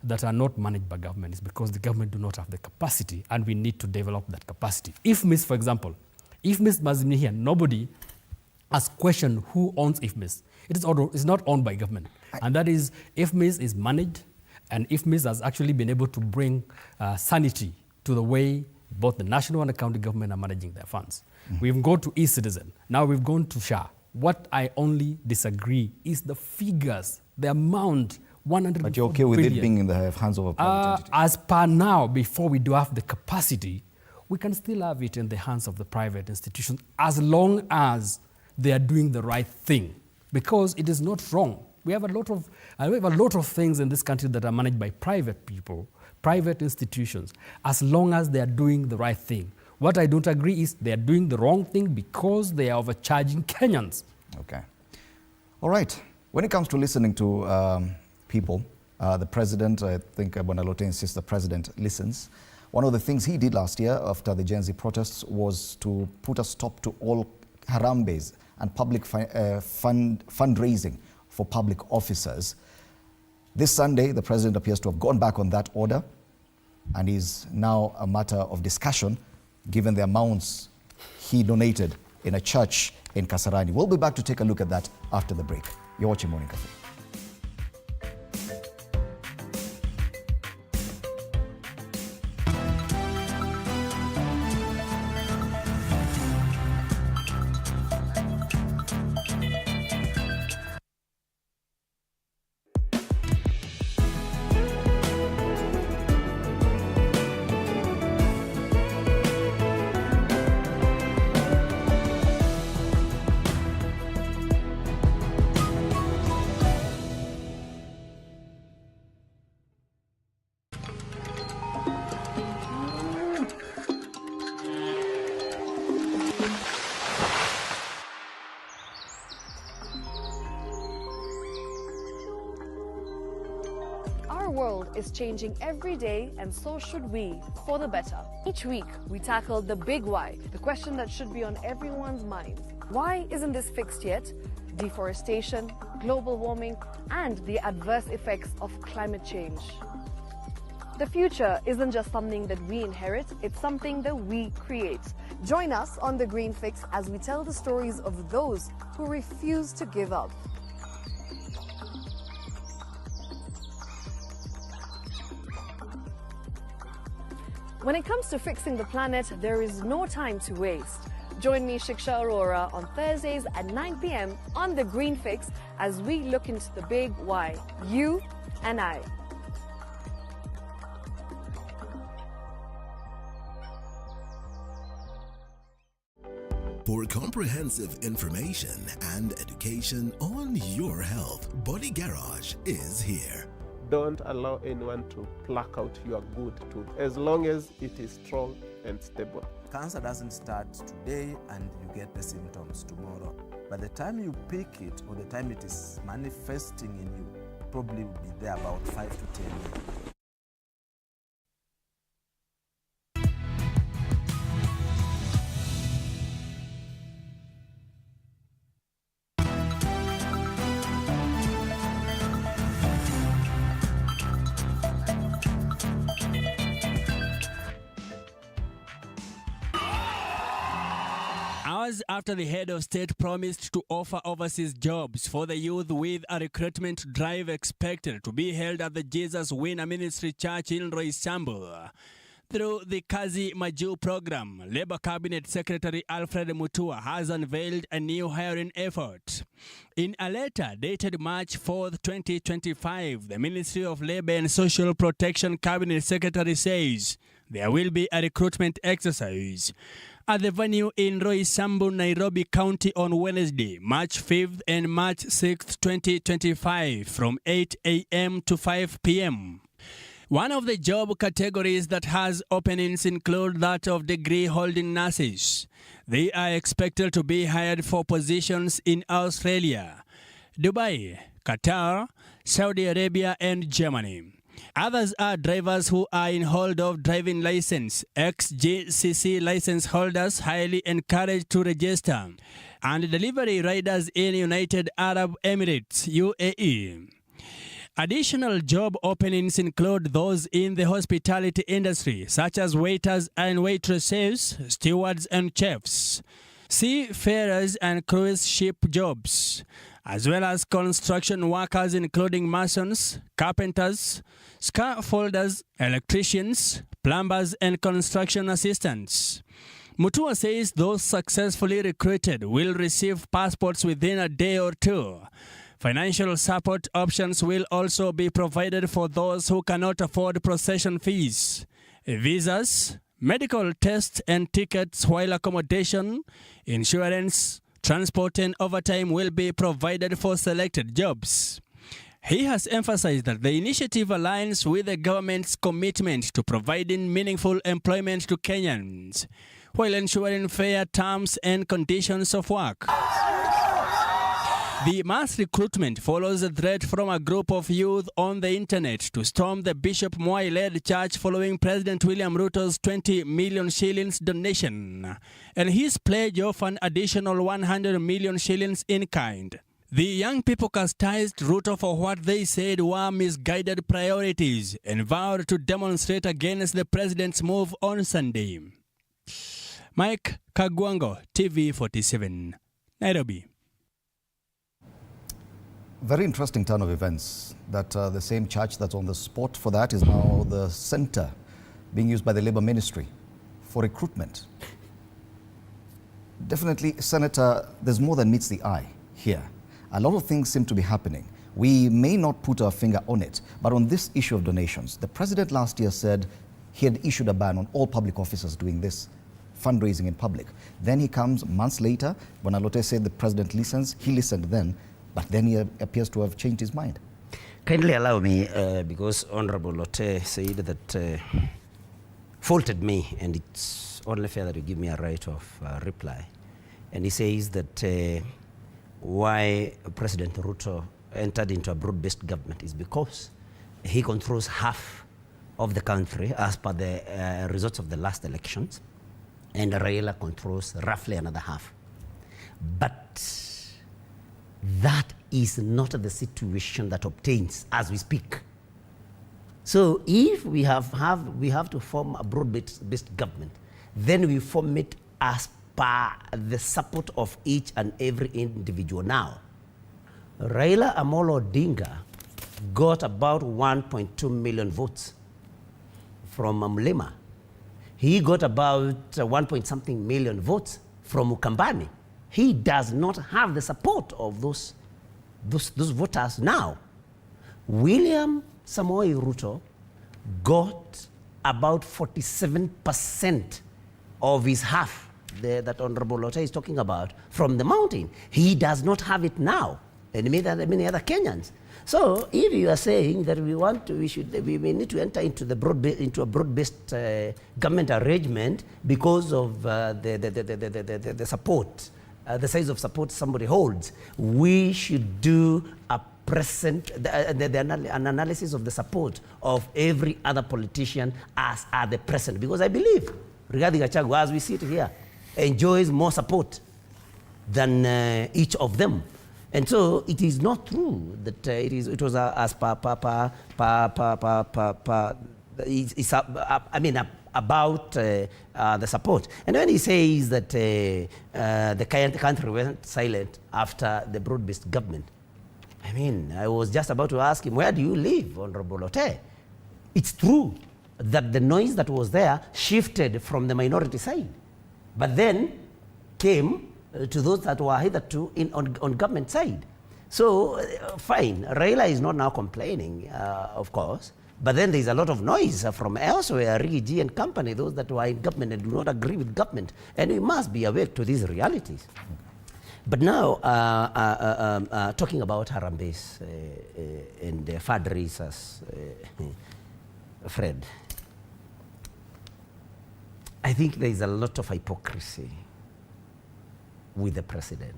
that are not managed by government is because the government do not have the capacity, and we need to develop that capacity. IFMIS, for example, IFMIS must be here. Nobody has questioned who owns IFMIS. It's not owned by government. And that is, IFMIS is managed, and IFMIS has actually been able to bring sanity to the way both the national and the county government are managing their funds. We've gone to e-citizen. Now we've gone to SHA. What I only disagree is the figures, the amount, 100 But you're okay with it being in the hands of a private entity? As per now, before we do have the capacity, we can still have it in the hands of the private institutions as long as they are doing the right thing, because it is not wrong. We have a lot of things in this country that are managed by private people, private institutions, as long as they are doing the right thing. What I don't agree is they are doing the wrong thing because they are overcharging Kenyans. Okay. All right. When it comes to listening to people, the president, I think Bonalote insists the president listens. One of the things he did last year after the Gen Z protests was to put a stop to all harambes and public fundraising for public officers. This Sunday, the president appears to have gone back on that order and is now a matter of discussion given the amounts he donated in a church in Kasarani. We'll be back to take a look at that after the break. You're watching Morning Cafe. Our world is changing every day, and so should we, for the better. Each week, we tackle the big why, the question that should be on everyone's mind. Why isn't this fixed yet? Deforestation, global warming, and the adverse effects of climate change. The future isn't just something that we inherit, it's something that we create. Join us on The Green Fix as we tell the stories of those who refuse to give up. When it comes to fixing the planet, there is no time to waste. Join me, Shiksha Arora, on Thursdays at 9 p.m. on The Green Fix as we look into the big why, you and I. For comprehensive information and education on your health, Body Garage is here. Don't allow anyone to pluck out your good tooth as long as it is strong and stable. Cancer doesn't start today and you get the symptoms tomorrow. By the time you pick it or the time it is manifesting in you, probably will be there about 5 to 10 years. Hours after the head of state promised to offer overseas jobs for the youth with a recruitment drive expected to be held at the Jesus Winner Ministry Church in Roysambu. Through the Kazi Maju program, Labour Cabinet Secretary Alfred Mutua has unveiled a new hiring effort. In a letter dated March 4th, 2025, the Ministry of Labour and Social Protection Cabinet Secretary says there will be a recruitment exercise at the venue in Roysambu, Nairobi County on Wednesday, March 5th and March 6th, 2025 from 8 a.m. to 5 p.m. One of the job categories that has openings include that of degree-holding nurses. They are expected to be hired for positions in Australia, Dubai, Qatar, Saudi Arabia, and Germany. Others are drivers who are in hold of driving license. Ex-GCC license holders highly encouraged to register. And delivery riders in United Arab Emirates, UAE. Additional job openings include those in the hospitality industry, such as waiters and waitresses, stewards and chefs, seafarers and cruise ship jobs, as well as construction workers including masons, carpenters, scaffolders, electricians, plumbers, and construction assistants. Mutua says those successfully recruited will receive passports within a day or two. Financial support options will also be provided for those who cannot afford procession fees, visas, medical tests and tickets, while accommodation, insurance, transport and overtime will be provided for selected jobs. He has emphasized that the initiative aligns with the government's commitment to providing meaningful employment to Kenyans, while ensuring fair terms and conditions of work. The mass recruitment follows a threat from a group of youth on the internet to storm the Bishop Mwai-led church following President William Ruto's 20 million shillings donation and his pledge of an additional 100 million shillings in kind. The young people chastised Ruto for what they said were misguided priorities and vowed to demonstrate against the president's move on Sunday. Mike Kagwango, TV47, Nairobi. Very interesting turn of events that the same church that's on the spot for that is now the center being used by the Labour Ministry for recruitment. Definitely, Senator, there's more than meets the eye here. A lot of things seem to be happening. We may not put our finger on it, but on this issue of donations, the president last year said he had issued a ban on all public officers doing this, fundraising in public. Then he comes months later, when Alote said the president listens, he listened then, but then he appears to have changed his mind. Kindly allow me, because Honorable Lotte said that, faulted me, and it's only fair that you give me a right of reply. And he says that why President Ruto entered into a broad-based government is because he controls half of the country as per the results of the last elections, and Raila controls roughly another half. But that is not the situation that obtains as we speak. So if we have to form a broad-based government, then we form it as per the support of each and every individual. Now, Raila Amolo Odinga got about 1.2 million votes from Mlima. He got about 1-point-something million votes from Ukambani. He does not have the support of those voters now. William Samoei Ruto got about 47% of his half that Honorable Lote is talking about from the mountain. He does not have it now, and many other Kenyans. So if you are saying that we need to enter into a broad-based government arrangement because of the support, the size of support somebody holds, we should do an analysis of the support of every other politician as at the present. Because I believe regarding Gachagua, as we sit here, enjoys more support than each of them. And so it is not true that it was as about the support. And when he says that the country went silent after the broad-based government, I mean, I was just about to ask him, where do you live, Honorable Lote? It's true that the noise that was there shifted from the minority side, but then came to those that were hitherto on government side. So, fine, Raila is not now complaining, of course, but then there's a lot of noise from elsewhere, Rigi and company, those that were in government and do not agree with government, and we must be awake to these realities. But now, talking about Harambes and fundraisers, Fred, I think there is a lot of hypocrisy with the president.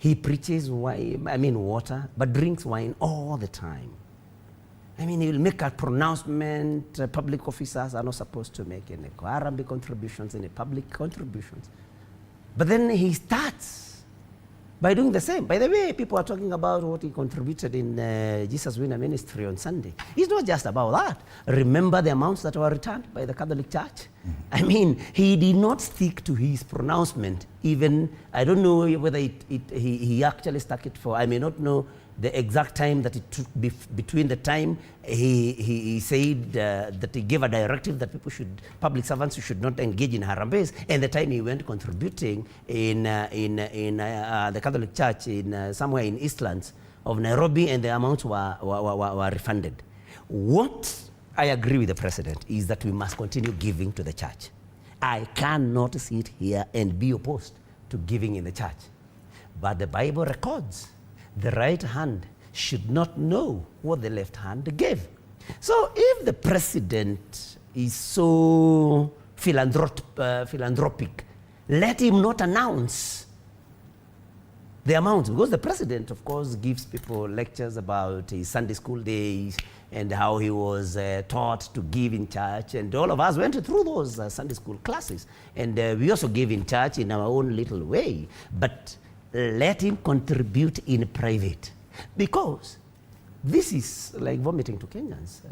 He preaches water, but drinks wine all the time. I mean, he will make a pronouncement. Public officers are not supposed to make any Harambee contributions, any public contributions. But then he starts by doing the same. By the way, people are talking about what he contributed in Jesus Winner Ministry on Sunday. It's not just about that. Remember the amounts that were returned by the Catholic Church? I mean, he did not stick to his pronouncement. Even, I don't know whether he actually stuck it for, I may not know the exact time that it took between the time he said that he gave a directive that public servants should not engage in Harambes, and the time he went contributing in the Catholic Church in somewhere in Eastlands of Nairobi, and the amounts were refunded. What I agree with the president is that we must continue giving to the church. I cannot sit here and be opposed to giving in the church, but the Bible records the right hand should not know what the left hand gave. So if the president is so philanthropic, let him not announce the amounts, because the president, of course, gives people lectures about his Sunday school days and how he was taught to give in church, and all of us went through those Sunday school classes, and we also gave in church in our own little way. But let him contribute in private, because this is like vomiting to Kenyans.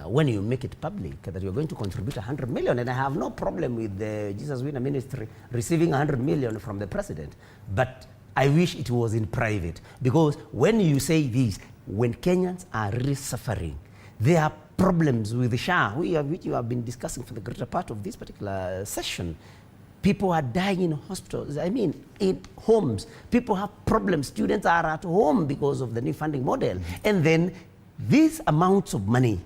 When you make it public that you're going to contribute 100 million, and I have no problem with the Jesus Winner Ministry receiving 100 million from the president, but I wish it was in private, because when you say this, when Kenyans are really suffering, there are problems with the SHA, which you have been discussing for the greater part of this particular session. People are dying in hospitals, in homes. People have problems. Students are at home because of the new funding model. And then these amounts of money.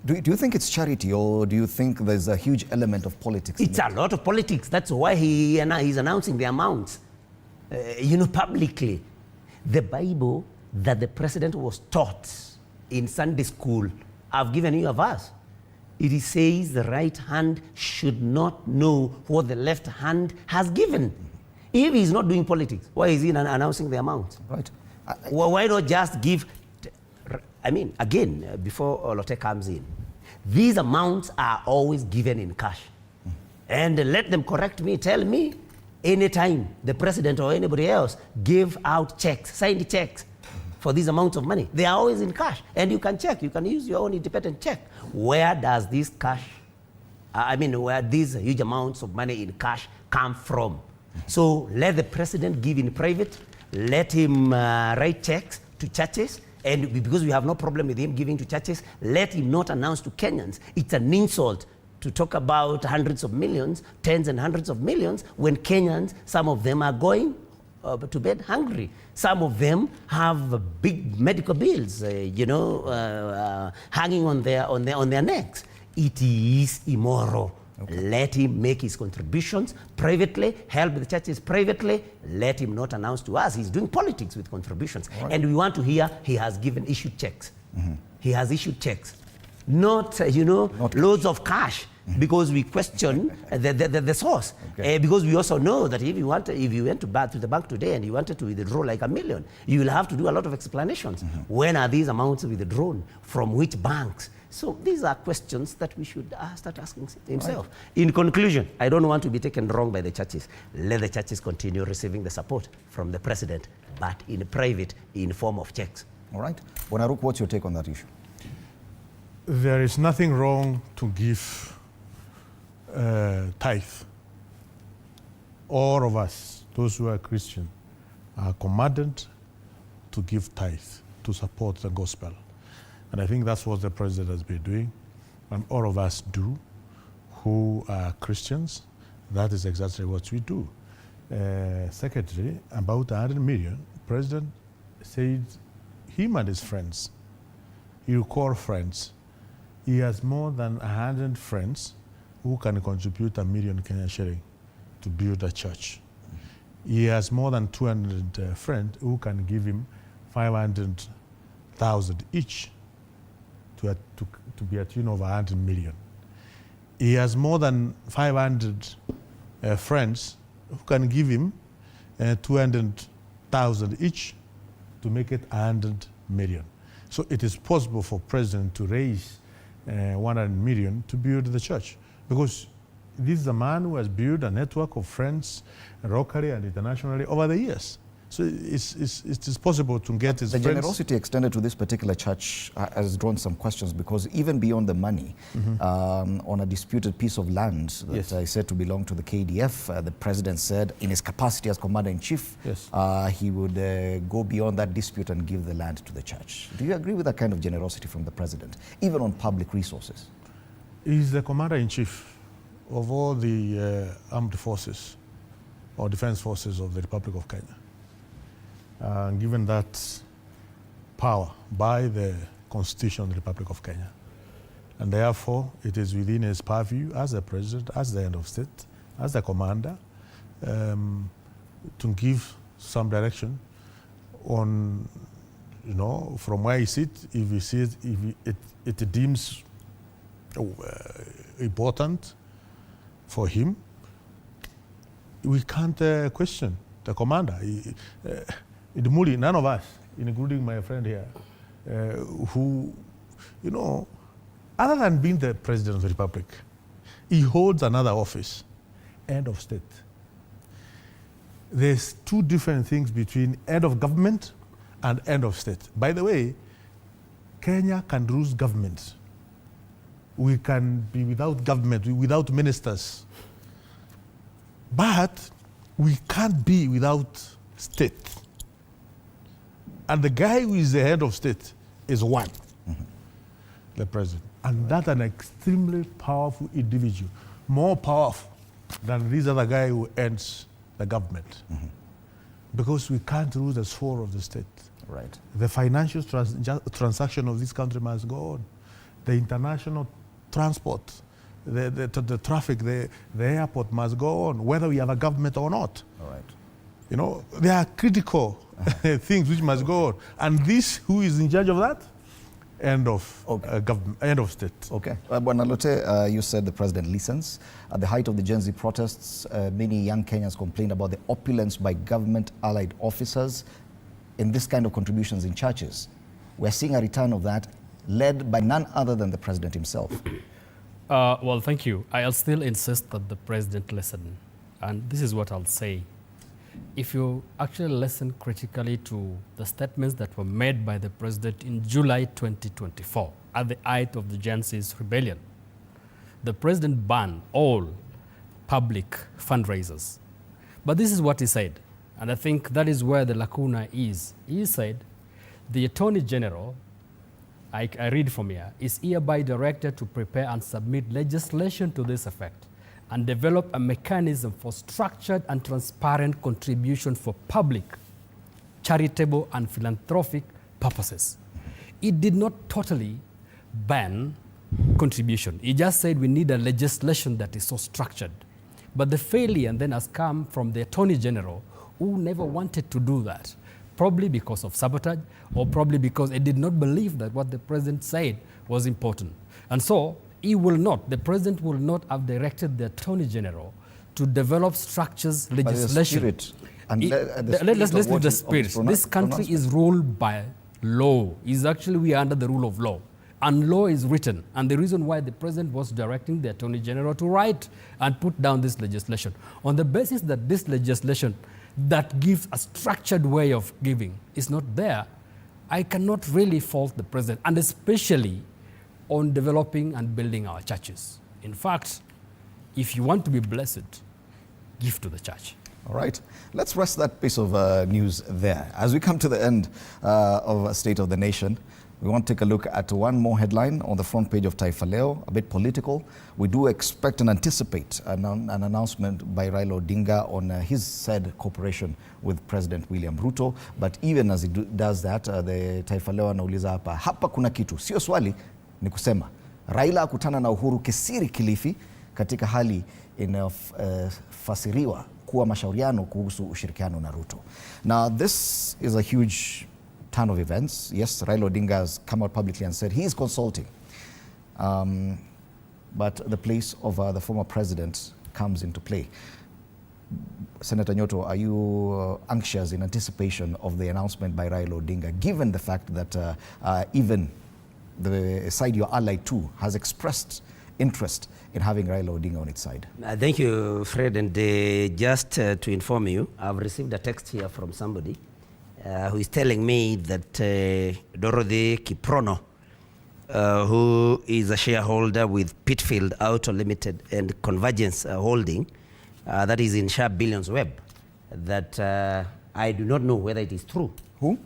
Do you think it's charity, or do you think there's a huge element of politics? It's a lot of politics. That's why he's announcing the amounts, publicly. The Bible that the president was taught in Sunday school, I've given you a verse. It says the right hand should not know what the left hand has given. If he's not doing politics, why is he announcing the amount? Right. Why not just give? Again, before Olote comes in, these amounts are always given in cash. And let them correct me, tell me, anytime the president or anybody else give out checks, signed checks for these amounts of money, they are always in cash. And you can check, you can use your own independent check. Where does this cash, where these huge amounts of money in cash come from? So let the president give in private, let him write checks to churches, and because we have no problem with him giving to churches, let him not announce to Kenyans. It's an insult to talk about hundreds of millions, tens and hundreds of millions, when Kenyans, some of them are going to bed hungry. Some of them have big medical bills, hanging on their necks. It is immoral Let him make his contributions privately, help the churches privately. Let him not announce to us he's doing politics with contributions. Right. And we want to hear he has issued checks. He has issued checks. Not, loads of cash. Because we question the source. Because we also know that if you went to the bank today and you wanted to withdraw like $1 million, you will have to do a lot of explanations. When are these amounts withdrawn? From which banks? So these are questions that we should start asking himself. Right. In conclusion, I don't want to be taken wrong by the churches. Let the churches continue receiving the support from the president, but in private, in form of checks. All right. Bonaruku, what's your take on that issue? There is nothing wrong to give tithe. All of us, those who are Christian, are commanded to give tithe to support the gospel. And I think that's what the president has been doing, and all of us do who are Christians. That is exactly what we do. Secretary, about 100 million, president said him and his friends, you call friends, he has more than 100 friends who can contribute $1 million Kenyan shilling to build a church. He has more than 200 friends who can give him 500,000 each to be a tune of 100 million. He has more than 500 friends who can give him 200,000 each to make it 100 million. So it is possible for president to raise 100 million to build the church, because this is a man who has built a network of friends locally and internationally over the years. So it is possible to get his The friends. generosity extended to this particular church has drawn some questions, because even beyond the money, on a disputed piece of land that I said to belong to the KDF, the president said in his capacity as commander-in-chief, he would go beyond that dispute and give the land to the church. Do you agree with that kind of generosity from the president, even on public resources? He's the commander-in-chief of all the armed forces or defense forces of the Republic of Kenya. Given that power by the Constitution of the Republic of Kenya. And therefore, it is within his purview as the president, as the head of state, as the commander, to give some direction on, from where he sits, if he sees, if it deems important for him, we can't question the commander. None of us, including my friend here, who, other than being the president of the republic, he holds another office, head of state. There's two different things between head of government and head of state. By the way, Kenya can lose government. We can be without government, without ministers. But we can't be without state. And the guy who is the head of state is one, the president. And that's an extremely powerful individual, more powerful than this other guy who ends the government. Because we can't lose the soul of the state. Right. The financial transaction of this country must go on. The international transport, the traffic, the airport must go on, whether we have a government or not. All right. There are critical things which must go on. And this, who is in charge of that? End of government, end of state. Okay. Bonalote, you said the president listens. At the height of the Gen Z protests, many young Kenyans complained about the opulence by government-allied officers in this kind of contributions in churches. We're seeing a return of that, led by none other than the president himself. Well, thank you. I'll still insist that the president listen. And this is what I'll say. If you actually listen critically to the statements that were made by the president in July 2024, at the height of the Gen Z's rebellion, the president banned all public fundraisers. But this is what he said, and I think that is where the lacuna is. He said, the Attorney General, I read from here, is hereby directed to prepare and submit legislation to this effect, and develop a mechanism for structured and transparent contribution for public, charitable, and philanthropic purposes. It did not totally ban contribution. He just said we need a legislation that is so structured. But the failure then has come from the Attorney General, who never wanted to do that, probably because of sabotage, or probably because he did not believe that what the president said was important. And so the president will not have directed the Attorney General to develop structures, legislation. Let's leave the spirit. This country is ruled by law. We are under the rule of law. And law is written. And the reason why the president was directing the Attorney General to write and put down this legislation, on the basis that this legislation that gives a structured way of giving is not there, I cannot really fault the president, and especially on developing and building our churches. In fact, if you want to be blessed, give to the church. All right, let's rest that piece of news there. As we come to the end of State of the Nation, we want to take a look at one more headline on the front page of Taifa Leo, a bit political. We do expect and anticipate an announcement by Raila Odinga on his said cooperation with President William Ruto. But even as he does that, the Taifa Leo anauliza hapa kuna kitu. Sio swali, ni kusema. Raila akutana na Uhuru kisiri Kilifi katika hali inayofasiriwa kuwa mashauriano kuhusu ushirikiano na Ruto. Now this is a huge turn of events. Yes, Raila Odinga has come out publicly and said he is consulting. But the place of the former president comes into play. Senator Nyoto, are you anxious in anticipation of the announcement by Raila Odinga, given the fact that even the side you're allied to has expressed interest in having Raila Odinga on its side? Thank you, Fred. And just to inform you, I've received a text here from somebody who is telling me that Dorothy Kiprono, who is a shareholder with Pitfield Auto Limited and Convergence Holding, that is in Sharp Billions Web, that I do not know whether it is true. Who?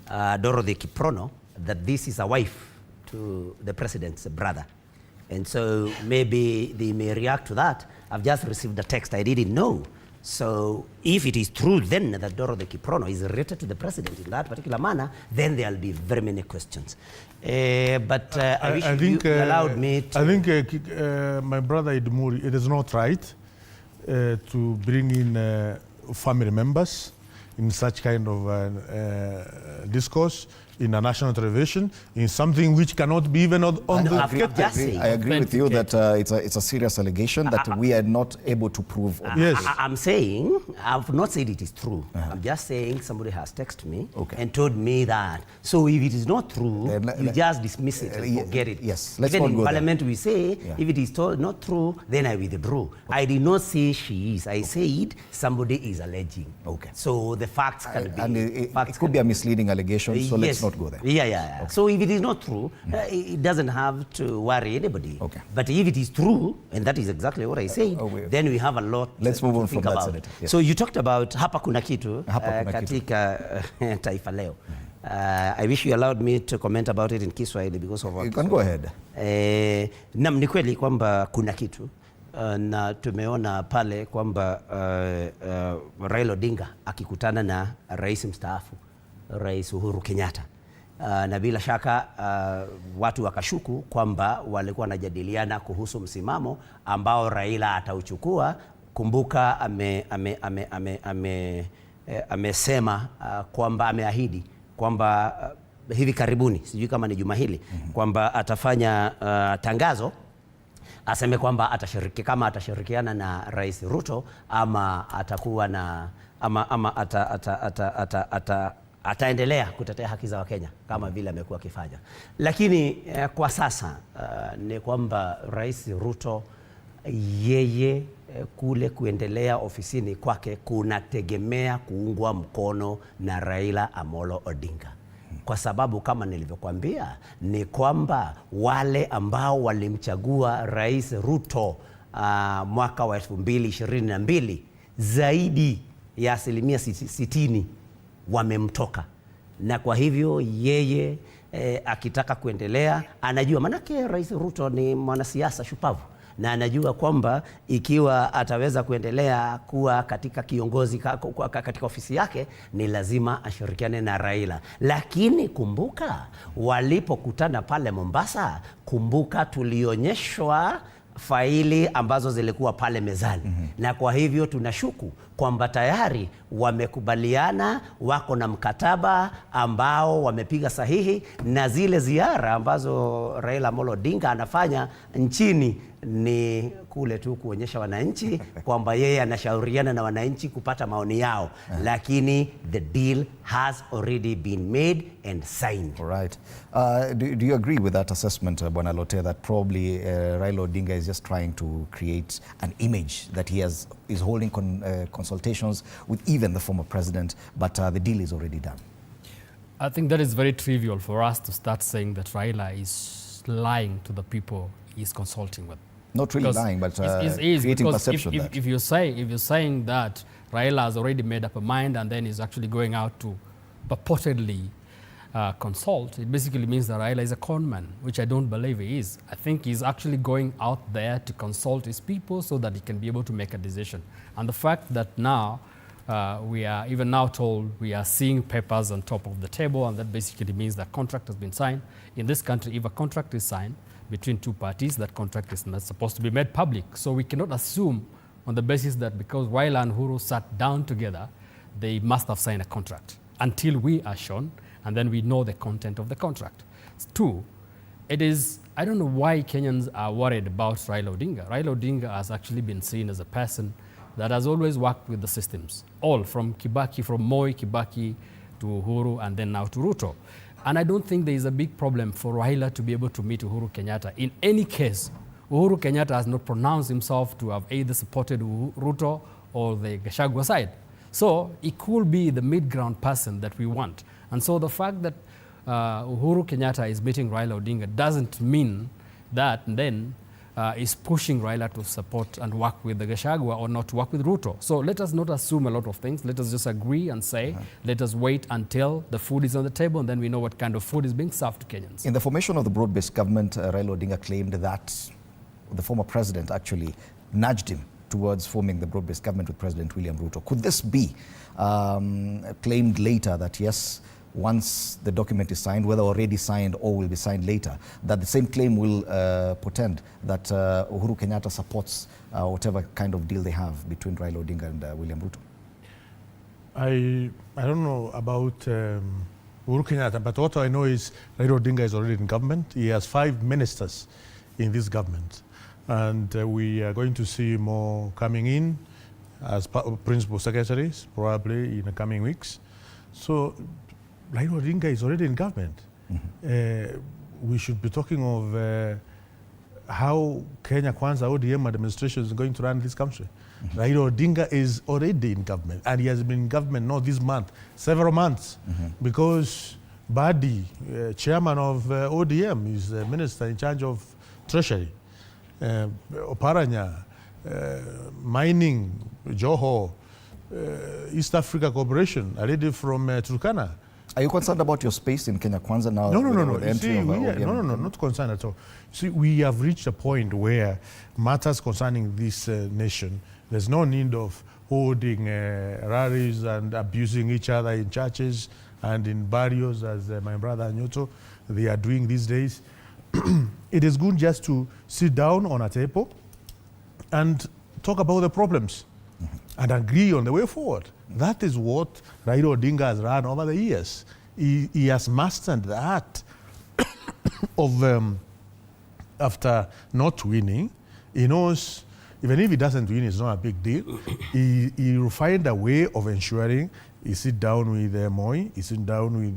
Dorothy Kiprono, that this is a wife to the president's brother. And so maybe they may react to that. I've just received a text I didn't know. So if it is true then that Dorothy Kiprono is related to the president in that particular manner, then there'll be very many questions. But I wish you allowed me to... I think my brother Idmuri, it is not right to bring in family members in such kind of discourse in a national television, in something which cannot be even on the... I agree with you that it's a serious allegation that we are not able to prove. Yes. I'm saying, I've not said it is true. I'm just saying somebody has texted me and told me that. So if it is not true, you just dismiss it and forget it. Yes, let's even not in go Parliament there. we say, if it is not true, then I withdrew. I did not say she is. I said somebody is alleging. Okay. So the facts can be... And it could be a misleading allegation, so let's not go there. Yeah. Okay. So if it is not true, it doesn't have to worry anybody. Okay. But if it is true, and that is exactly what I said, then we have a lot Let's move on from that, about. Senator. Yes. So you talked about hapa kuna kitu katika Taifa Leo. I wish you allowed me to comment about it in Kiswahili because of what... You can go ahead. Nam, ni kweli kwamba kuna kitu na tumeona pale kwamba Raila Odinga akikutana na rais mstaafu Rais Uhuru Kenyatta. Na bila shaka watu wakashuku kwamba walikuwa wanajadiliana kuhusu msimamo ambao Raila atauchukua. Kumbuka amesema kwamba ameahidi kwamba hivi karibuni, sijui kama ni juma hili, kwamba atafanya tangazo aseme kwamba atashirikiana na Rais Ruto ama atakuwa na ataendelea kutetea haki za Wakenya kama vile amekuwa akifanya. Lakini kwa sasa ni kwamba Rais Ruto yeye kule kuendelea ofisini kwake kunategemea kuungwa mkono na Raila Amolo Odinga. Kwa sababu kama nilivyokuambia ni kwamba wale ambao walimchagua Rais Ruto mwaka wa 2022 zaidi ya 60% wamemtoka. Na kwa hivyo yeye akitaka kuendelea, anajua manake Rais Ruto ni mwanasiasa shupavu. na anajua kwamba ikiwa ataweza kuendelea kuwa katika kiongozi katika ofisi yake ni lazima ashirikiane na Raila. Lakini kumbuka walipokutana pale Mombasa, kumbuka tulionyeshwa faili ambazo zilikuwa pale mezani. Na kwa hivyo tunashuku kwamba tayari wamekubaliana, wako na mkataba ambao wamepiga sahihi, na zile ziara ambazo Raila Amolo Odinga anafanya nchini ni kule tu kuonyesha wananchi kwamba yeye anashauriana na wananchi kupata maoni yao. Lakini the deal has already been made and signed. All right. Do you agree with that assessment, Bwana Lote, that probably Raila Odinga is just trying to create an image that he is holding consultations with even the former president, but the deal is already done? I think that is very trivial for us to start saying that Raila is lying to the people he's consulting with. Not really lying, but creating perception. If you're saying that Raila has already made up a mind and then is actually going out to purportedly consult, it basically means that Raila is a con man, which I don't believe he is. I think he's actually going out there to consult his people so that he can be able to make a decision. And the fact that now we are even now told we are seeing papers on top of the table, and that basically means that contract has been signed. In this country, if a contract is signed between two parties, that contract is not supposed to be made public. So we cannot assume on the basis that because Raila and Uhuru sat down together, they must have signed a contract until we are shown, and then we know the content of the contract. Two, it is, I don't know why Kenyans are worried about Raila Odinga. Raila Odinga has actually been seen as a person that has always worked with the systems, all from Kibaki, from Moi, Kibaki to Uhuru, and then now to Ruto. And I don't think there is a big problem for Raila to be able to meet Uhuru Kenyatta. In any case, Uhuru Kenyatta has not pronounced himself to have either supported Ruto or the Gachagua side. So it could be the mid-ground person that we want. And so the fact that Uhuru Kenyatta is meeting Raila Odinga doesn't mean that then is pushing Raila to support and work with the Gachagua or not to work with Ruto. So let us not assume a lot of things. Let us just agree and say, let us wait until the food is on the table, and then we know what kind of food is being served to Kenyans. In the formation of the broad-based government, Raila Odinga claimed that the former president actually nudged him towards forming the broad-based government with President William Ruto. Could this be claimed later that yes, once the document is signed, whether already signed or will be signed later, that the same claim will portend that Uhuru Kenyatta supports whatever kind of deal they have between Raila Odinga and William Ruto? I don't know about Uhuru Kenyatta, but what I know is Raila Odinga is already in government. He has 5 ministers in this government. And we are going to see more coming in as principal secretaries, probably in the coming weeks. So Raila Odinga is already in government. We should be talking of how Kenya Kwanza ODM administration is going to run this country. Raila Odinga is already in government, and he has been in government not this month, several months, because Badi, chairman of ODM, is the minister in charge of treasury. Oparanya, mining, Joho, East Africa Corporation, a lady from Turkana. Are you concerned about your space in Kenya Kwanza now? No. No, not concerned at all. See, we have reached a point where matters concerning this nation, there's no need of holding rallies and abusing each other in churches and in barrios, as my brother Nyoto, they are doing these days. It is good just to sit down on a table and talk about the problems and agree on the way forward. That is what Raila Odinga has run over the years. He has mastered the art of, after not winning, he knows, even if he doesn't win, it's not a big deal. He will find a way of ensuring he sit down with Moi, he sit down with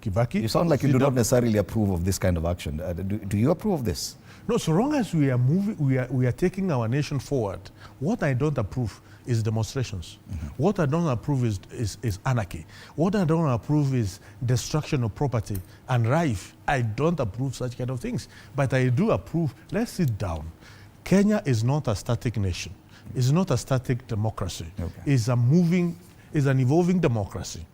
Kibaki. You sound like you do not necessarily approve of this kind of action. Do you approve of this? No, so long as we are moving, we are taking our nation forward. What I don't approve is demonstrations. What I don't approve is anarchy. What I don't approve is destruction of property and rife. I don't approve such kind of things. But I do approve, let's sit down. Kenya is not a static nation. It's not a static democracy. It's a moving, it's an evolving democracy.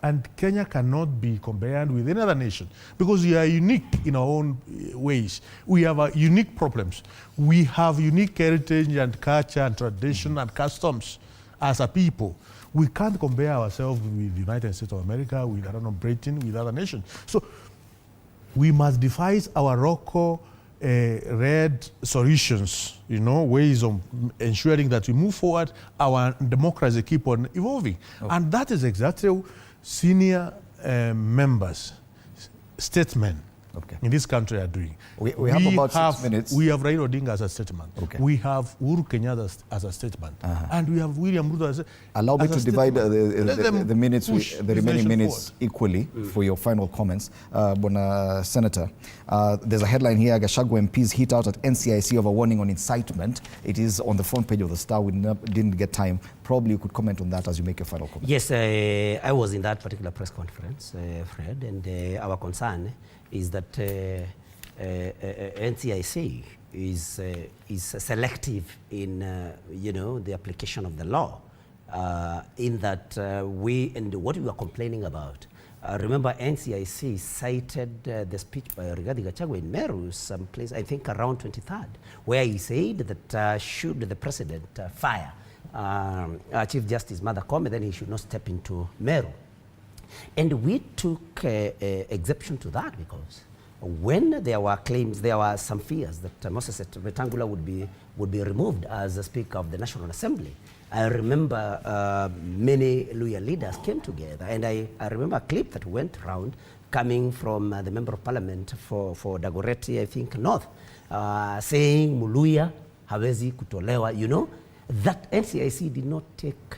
And Kenya cannot be compared with any other nation because we are unique in our own ways. We have unique problems. We have unique heritage and culture and tradition and customs as a people. We can't compare ourselves with the United States of America, with, I don't know, Britain, with other nations. So we must devise our local red solutions, you know, ways of ensuring that we move forward, our democracy keep on evolving. Okay. And that is exactly senior members, statesmen in this country are doing. We have about 6 minutes. We have Raila Odinga as a statesman. Okay. We have Uhuru Kenyatta as a statesman. And we have William Ruto as a Allow me to divide the minutes, the remaining minutes forward. equally for your final comments. Bona Senator, there's a headline here, Gachagua MPs hit out at NCIC over warning on incitement. It is on the front page of the Star. We didn't get time. Probably you could comment on that as you make a final comment. Yes, I was in that particular press conference, Fred, and our concern is that NCIC is selective in you know, the application of the law. In that what we were complaining about. Remember, NCIC cited the speech by Rigathi Gachagua in Meru, someplace I think around 23rd, where he said that should the president fire Chief Justice Martha Koome, then he should not step into Meru. And we took exception to that because when there were claims, there were some fears that Moses Wetangula would be removed as the Speaker of the National Assembly. I remember many Luhya leaders came together, and I remember a clip that went around coming from the Member of Parliament for Dagoretti, I think, North, saying Muluya hawezi kutolewa, you know. That NCIC did not take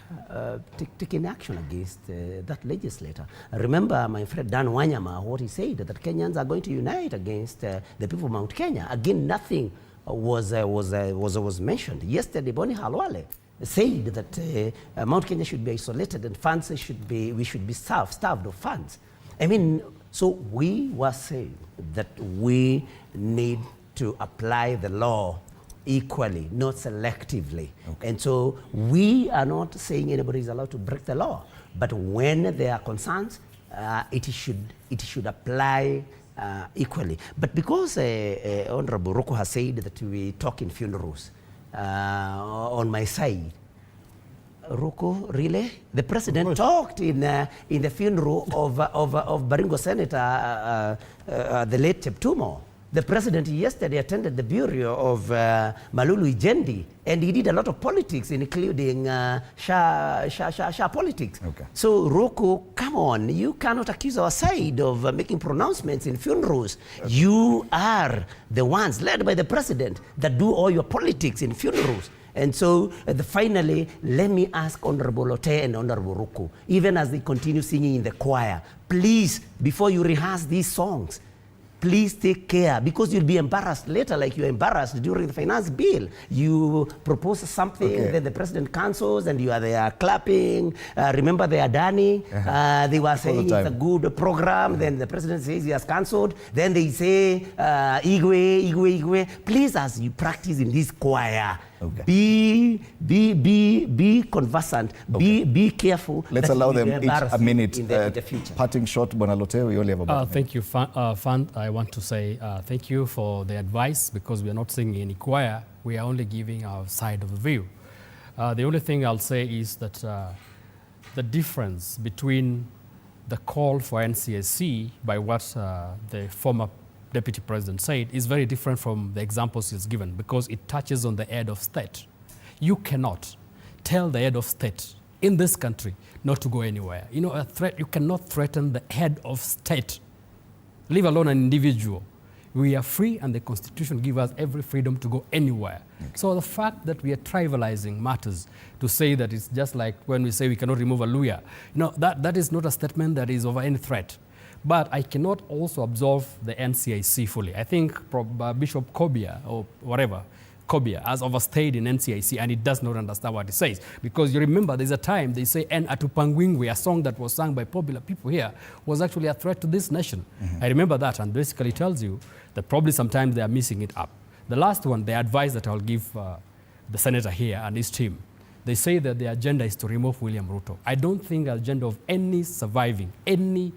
any action against that legislator. I remember my friend Dan Wanyama, what he said, that Kenyans are going to unite against the people of Mount Kenya. Again, nothing was mentioned. Yesterday, Boni Halwale said that Mount Kenya should be isolated and funds we should be starved of funds. I mean, so we were saying that we need to apply the law equally, not selectively. Okay. And so we are not saying anybody is allowed to break the law, but when there are concerns, it should apply equally. But because Honorable Ruto has said that we talk in funerals, on my side, Ruto, really? The president talked in the funeral of Baringo Senator, the late Cheptumo. The president yesterday attended the burial of Malulu Ijendi, and he did a lot of politics, including Sha politics. Okay. So, Ruto, come on, you cannot accuse our side of making pronouncements in funerals. Okay. You are the ones, led by the president, that do all your politics in funerals. And so, finally, let me ask Honorable Ote and Honorable Ruto, even as they continue singing in the choir, please, before you rehearse these songs, please take care, because you'll be embarrassed later, like you were embarrassed during the finance bill. You propose something, then the president cancels, and you are there clapping. Remember the Adani? They were saying it's a good program. Then the president says he has cancelled. Then they say, Igwe. Please, as you practice in this choir, be conversant, be careful. Let's allow them each a minute. In the future. Parting shot, Bonalote, we only have about thank you, Fan. I want to say thank you for the advice, because we are not singing any choir. We are only giving our side of the view. The only thing I'll say is that the difference between the call for NCSC by what the former Deputy President said is very different from the examples he's given, because it touches on the head of state. You cannot tell the head of state in this country not to go anywhere. You know, you cannot threaten the head of state, leave alone an individual. We are free, and the Constitution gives us every freedom to go anywhere. Okay. So the fact that we are trivializing matters to say that it's just like when we say we cannot remove a Luhya, you know, that is not a statement that is of any threat. But I cannot also absolve the NCIC fully. I think Bishop Kobia, or whatever, Kobia, has overstayed in NCIC, and he does not understand what he says. Because you remember, there's a time they say, "En Atupangwingwe," a song that was sung by popular people here, was actually a threat to this nation. I remember that, and basically tells you that probably sometimes they are missing it up. The last one, the advice that I'll give the senator here and his team, They say that the agenda is to remove William Ruto. I don't think the agenda of any surviving, any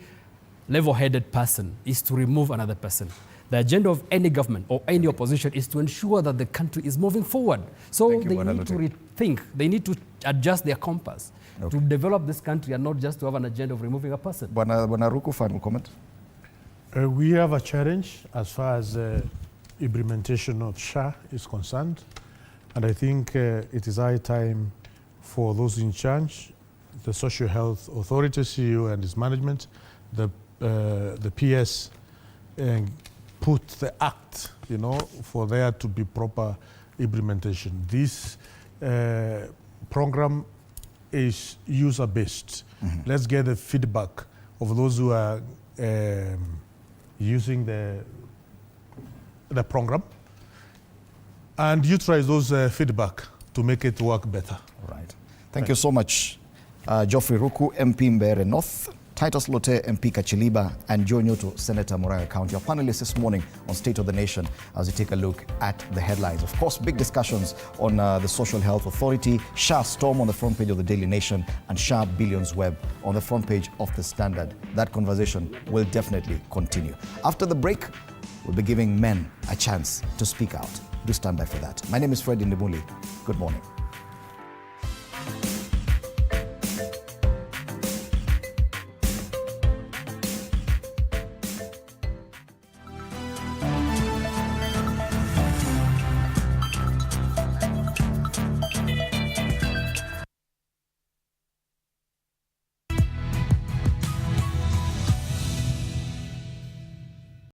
level-headed person is to remove another person. The agenda of any government or any opposition is to ensure that the country is moving forward. So they need to rethink, they need to adjust their compass to develop this country and not just to have an agenda of removing a person. Bwana Ruku, final comment? We have a challenge as far as implementation of SHA is concerned. And I think it is high time for those in charge, the Social Health Authority, CEO and his management, the PS, put the act, for there to be proper implementation. This program is user-based. Let's get the feedback of those who are using the program and utilize those feedback to make it work better. Right. Thank you so much, Geoffrey Ruku, MP Mbeere North, Titus Lote, MP Kachiliba, and Joe Nyoto, Senator Murang'a County. Our panelists this morning on State of the Nation as we take a look at the headlines. Of course, big discussions on the Social Health Authority, SHA Storm on the front page of the Daily Nation, and SHA Billions Web on the front page of the Standard. That conversation will definitely continue. After the break, we'll be giving men a chance to speak out. Do stand by for that. My name is Fred Indemuli. Good morning.